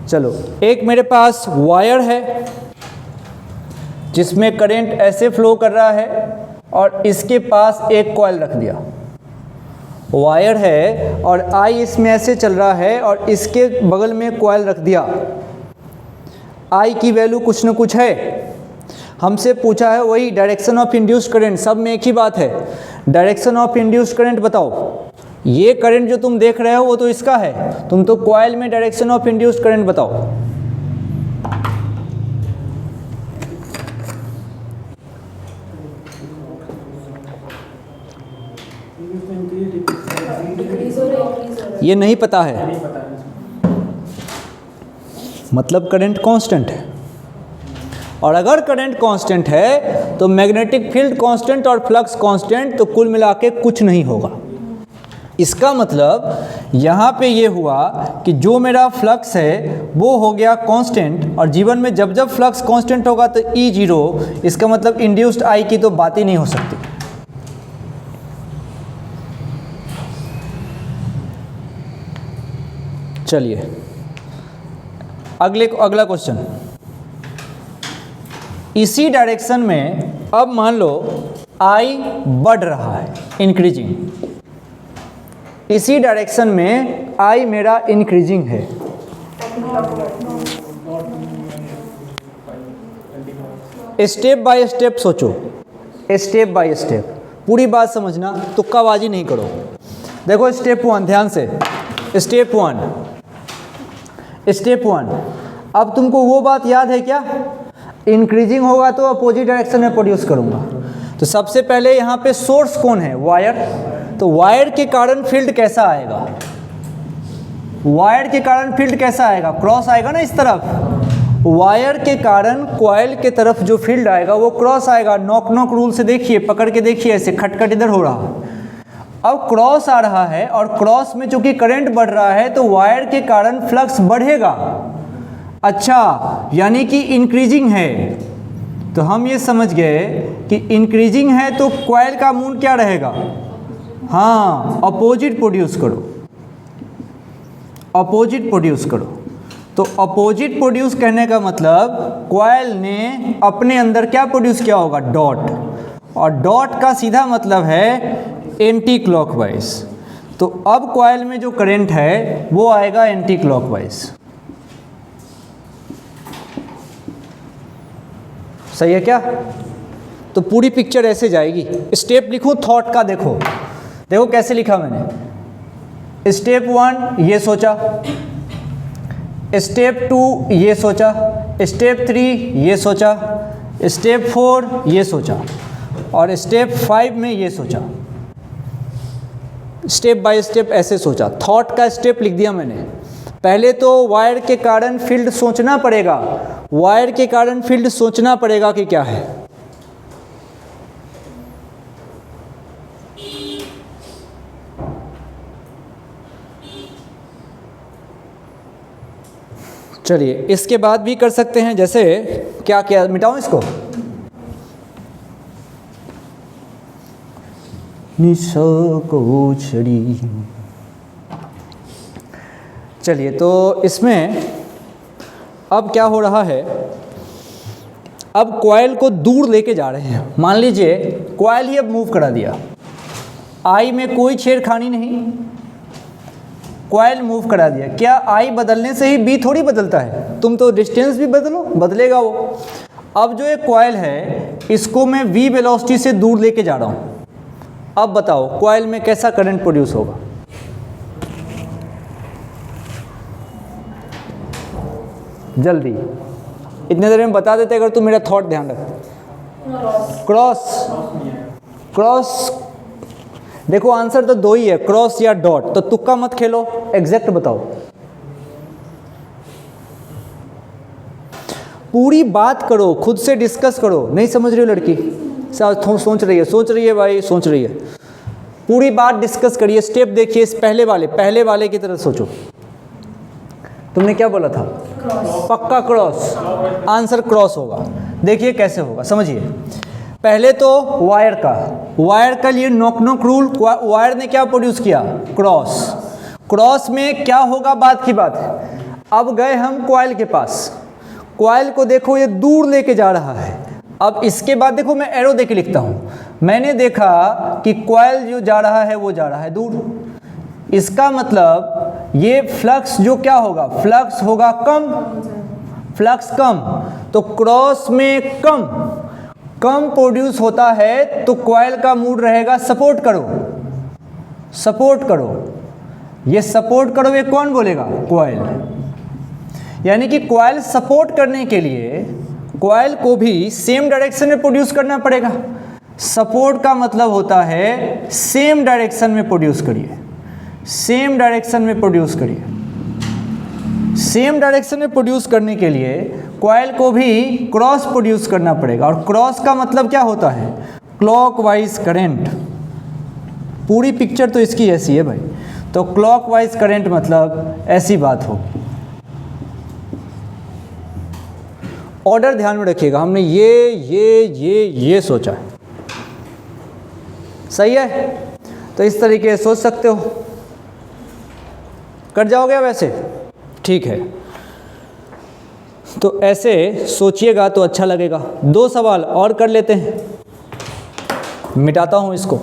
चलो, एक मेरे पास वायर है जिसमें करंट ऐसे फ्लो कर रहा है और इसके पास एक कॉइल रख दिया। वायर है और आई इसमें ऐसे चल रहा है और इसके बगल में कॉइल रख दिया। आई की वैल्यू कुछ न कुछ है, हमसे पूछा है वही डायरेक्शन ऑफ इंड्यूस्ड करंट। सब में एक ही बात है, डायरेक्शन ऑफ इंड्यूस्ड करंट बताओ। ये करंट जो तुम देख रहे हो वो तो इसका है, तुम तो कॉइल में डायरेक्शन ऑफ इंड्यूस्ड करंट बताओ। ये नहीं पता है, मतलब करंट कांस्टेंट है। और अगर करंट कांस्टेंट है तो मैग्नेटिक फील्ड कांस्टेंट और फ्लक्स कांस्टेंट, तो कुल मिला के कुछ नहीं होगा। इसका मतलब यहाँ पे ये हुआ कि जो मेरा फ्लक्स है वो हो गया कांस्टेंट, और जीवन में जब जब फ्लक्स कांस्टेंट होगा तो E0, इसका मतलब इंड्यूस्ड आई की तो बात ही नहीं हो सकती। चलिए अगला क्वेश्चन। इसी डायरेक्शन में अब मान लो आई बढ़ रहा है, इंक्रीजिंग। इसी डायरेक्शन में आई मेरा इंक्रीजिंग है। स्टेप बाय स्टेप सोचो, स्टेप बाय स्टेप, पूरी बात समझना, तुक्काबाजी नहीं करो। देखो स्टेप 1 ध्यान से, स्टेप 1 अब तुमको वो बात याद है क्या, इंक्रीजिंग होगा तो अपोजिट डायरेक्शन में प्रोड्यूस करूंगा। तो सबसे पहले यहाँ पे सोर्स कौन है, वायर। तो वायर के कारण फील्ड कैसा आएगा, वायर के कारण फील्ड कैसा आएगा, क्रॉस आएगा ना इस तरफ। वायर के कारण कॉइल के तरफ जो फील्ड आएगा वो क्रॉस आएगा। नॉक नॉक रूल से देखिए, पकड़ के देखिए, ऐसे खटखट इधर हो रहा है। अब क्रॉस आ रहा है और क्रॉस में चूंकि करंट बढ़ रहा है तो वायर के कारण फ्लक्स बढ़ेगा। अच्छा, यानी कि इंक्रीजिंग है। तो हम ये समझ गए कि इंक्रीजिंग है तो कॉइल का मूड क्या रहेगा, हाँ अपोजिट प्रोड्यूस करो, अपोजिट प्रोड्यूस करो। तो अपोजिट प्रोड्यूस करने का मतलब कॉइल ने अपने अंदर क्या प्रोड्यूस किया होगा, डॉट। और डॉट का सीधा मतलब है एंटी क्लॉकवाइज। तो अब कॉइल में जो करंट है वो आएगा एंटी क्लॉकवाइज। सही है क्या। तो पूरी पिक्चर ऐसे जाएगी। स्टेप लिखूं थॉट का, देखो देखो कैसे लिखा मैंने। स्टेप 1 ये सोचा, स्टेप 2 ये सोचा, स्टेप 3 ये सोचा, स्टेप 4 ये सोचा, और स्टेप 5 में ये सोचा। स्टेप बाय स्टेप ऐसे सोचा। थॉट का स्टेप लिख दिया मैंने। पहले तो वायर के कारण फील्ड सोचना पड़ेगा, वायर के कारण फील्ड सोचना पड़ेगा कि क्या है। चलिए इसके बाद भी कर सकते हैं, जैसे क्या क्या मिटाऊं इसको, निशकोचरी। चलिए तो इसमें अब क्या हो रहा है, अब कॉइल को दूर लेके जा रहे हैं। मान लीजिए कॉइल ही अब मूव करा दिया, आई में कोई छेड़खानी नहीं, कॉइल मूव करा दिया। क्या आई बदलने से ही बी थोड़ी बदलता है, तुम तो डिस्टेंस भी बदलो, बदलेगा वो। अब जो ये कॉइल है इसको मैं v वेलोसिटी से दूर लेके जा रहा हूँ। अब बताओ कॉइल में कैसा करंट प्रोड्यूस होगा। जल्दी इतने देर में बता देते अगर तुम मेरा थॉट ध्यान रख। क्रॉस, क्रॉस देखो आंसर तो दो ही है, क्रॉस या डॉट। तो तुक्का मत खेलो, एग्जैक्ट बताओ। पूरी बात करो, खुद से डिस्कस करो। नहीं समझ रही हो लड़की, सोच रही है भाई, सोच रही है। पूरी बात डिस्कस करिए। स्टेप देखिए, इस पहले वाले की तरह सोचो। तुमने क्या बोला था, पक्का क्रॉस, आंसर क्रॉस होगा। देखिए कैसे होगा, समझिए। पहले तो वायर का लिए नॉक नॉक रूल, वायर ने क्या प्रोड्यूस किया, क्रॉस। क्रॉस में क्या होगा, बात की बात है। अब गए हम कॉइल के पास, कॉइल को देखो ये दूर लेके जा रहा है। अब इसके बाद देखो मैं एरो देके लिखता हूँ। मैंने देखा कि कॉइल जो जा रहा है वो जा रहा है दूर। इसका मतलब ये फ्लक्स जो क्या होगा, फ्लक्स होगा कम, फ्लक्स कम। तो क्रॉस में कम प्रोड्यूस होता है तो कॉइल का मूड रहेगा सपोर्ट करो, सपोर्ट करो। ये सपोर्ट करो ये कौन बोलेगा, कॉइल। यानी कि कॉइल सपोर्ट करने के लिए कॉइल को भी सेम डायरेक्शन में प्रोड्यूस करना पड़ेगा। सपोर्ट का मतलब होता है सेम डायरेक्शन में प्रोड्यूस करिए, सेम डायरेक्शन में प्रोड्यूस करिए। सेम डायरेक्शन में प्रोड्यूस करने के लिए कॉइल को भी क्रॉस प्रोड्यूस करना पड़ेगा, और क्रॉस का मतलब क्या होता है? Clockwise current. पूरी पिक्चर तो इसकी ऐसी है भाई, तो क्लॉकवाइज करंट मतलब ऐसी बात हो। ऑर्डर ध्यान में रखिएगा, हमने ये सोचा है, सही है? तो इस तरीके से सोच सकते हो, कर जाओगे वैसे, ठीक है? तो ऐसे सोचिएगा तो अच्छा लगेगा। 2 सवाल और कर लेते हैं, मिटाता हूं इसको।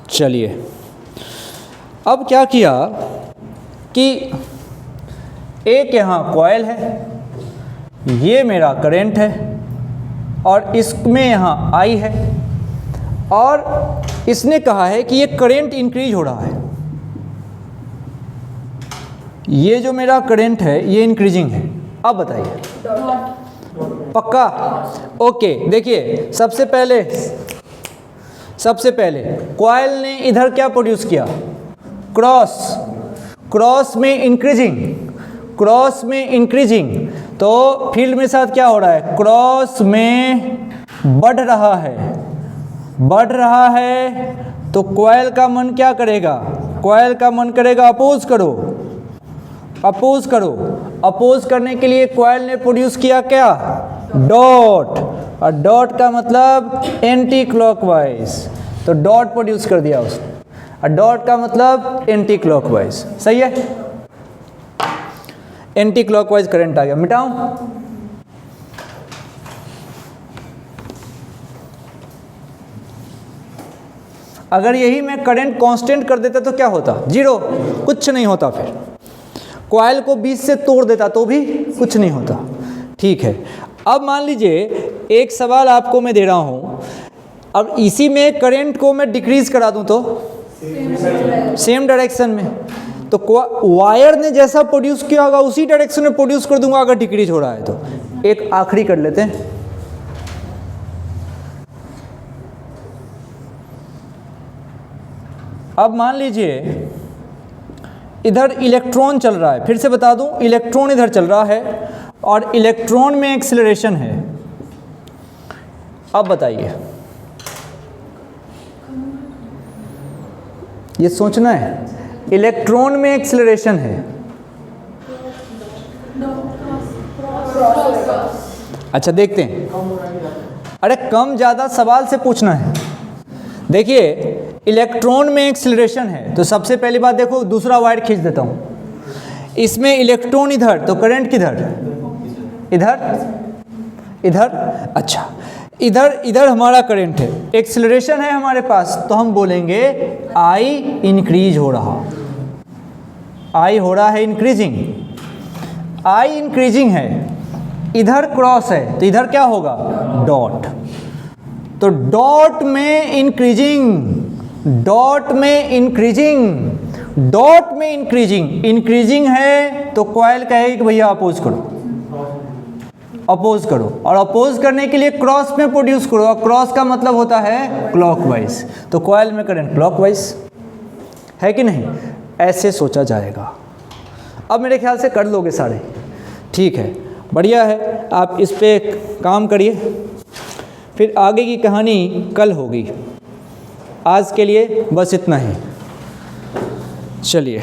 चलिए, अब क्या किया कि एक यहाँ कॉइल है, ये मेरा करंट है, और इसमें यहाँ आई है, और इसने कहा है कि ये करंट इंक्रीज हो रहा है। ये जो मेरा करंट है ये इंक्रीजिंग है। अब बताइए, पक्का? ओके, देखिए सबसे पहले कॉइल ने इधर क्या प्रोड्यूस किया? क्रॉस में इंक्रीजिंग, तो फील्ड में साथ क्या हो रहा है? क्रॉस में बढ़ रहा है, तो कॉइल का मन क्या करेगा? कॉइल का मन करेगा अपोज करो। अपोज करने के लिए कॉइल ने प्रोड्यूस किया क्या? डॉट, और डॉट का मतलब एंटी क्लॉकवाइज, तो डॉट प्रोड्यूस कर दिया उसने, और डॉट का मतलब एंटी क्लॉकवाइज, सही है? एंटी क्लॉकवाइज करंट आ गया। मिटाऊं? अगर यही मैं करंट कांस्टेंट कर देता तो क्या होता? 0, कुछ नहीं होता। फिर कॉइल को बीच से तोड़ देता तो भी कुछ नहीं होता। ठीक है, अब मान लीजिए एक सवाल आपको मैं दे रहा हूं, अब इसी में करंट को मैं डिक्रीज करा दूं तो सेम डायरेक्शन में, तो वायर ने जैसा प्रोड्यूस किया होगा उसी डायरेक्शन में प्रोड्यूस कर दूंगा अगर डिक्रीज हो रहा है तो। एक आखिरी कर लेते हैं, अब मान लीजिए इधर इलेक्ट्रॉन चल रहा है, फिर से बता दूं, इलेक्ट्रॉन इधर चल रहा है और इलेक्ट्रॉन में एक्सेलरेशन है। अब बताइए, ये सोचना है, इलेक्ट्रॉन में एक्सेलरेशन है। अच्छा देखते हैं, अरे कम ज़्यादा सवाल से पूछना है। देखिए इलेक्ट्रॉन में एक्सेलरेशन है, तो सबसे पहली बात देखो, दूसरा वायर खींच देता हूँ, इसमें इलेक्ट्रॉन इधर, तो करंट किधर? इधर। अच्छा, इधर हमारा करंट है, एक्सेलरेशन है हमारे पास, तो हम बोलेंगे आई इंक्रीज हो रहा, आई हो रहा है इंक्रीजिंग, आई इंक्रीजिंग है। इधर क्रॉस है तो इधर क्या होगा? डॉट, तो डॉट में इंक्रीजिंग है, तो कॉइल कहेगी कि भैया अपोज करो, और अपोज करने के लिए क्रॉस में प्रोड्यूस करो, और क्रॉस का मतलब होता है क्लॉकवाइज, तो कॉइल में करंट क्लॉकवाइज है कि नहीं? ऐसे सोचा जाएगा। अब मेरे ख्याल से कर लोगे सारे, ठीक है, बढ़िया है। आप इस पे काम करिए, फिर आगे की कहानी कल होगी। आज के लिए बस इतना ही, चलिए।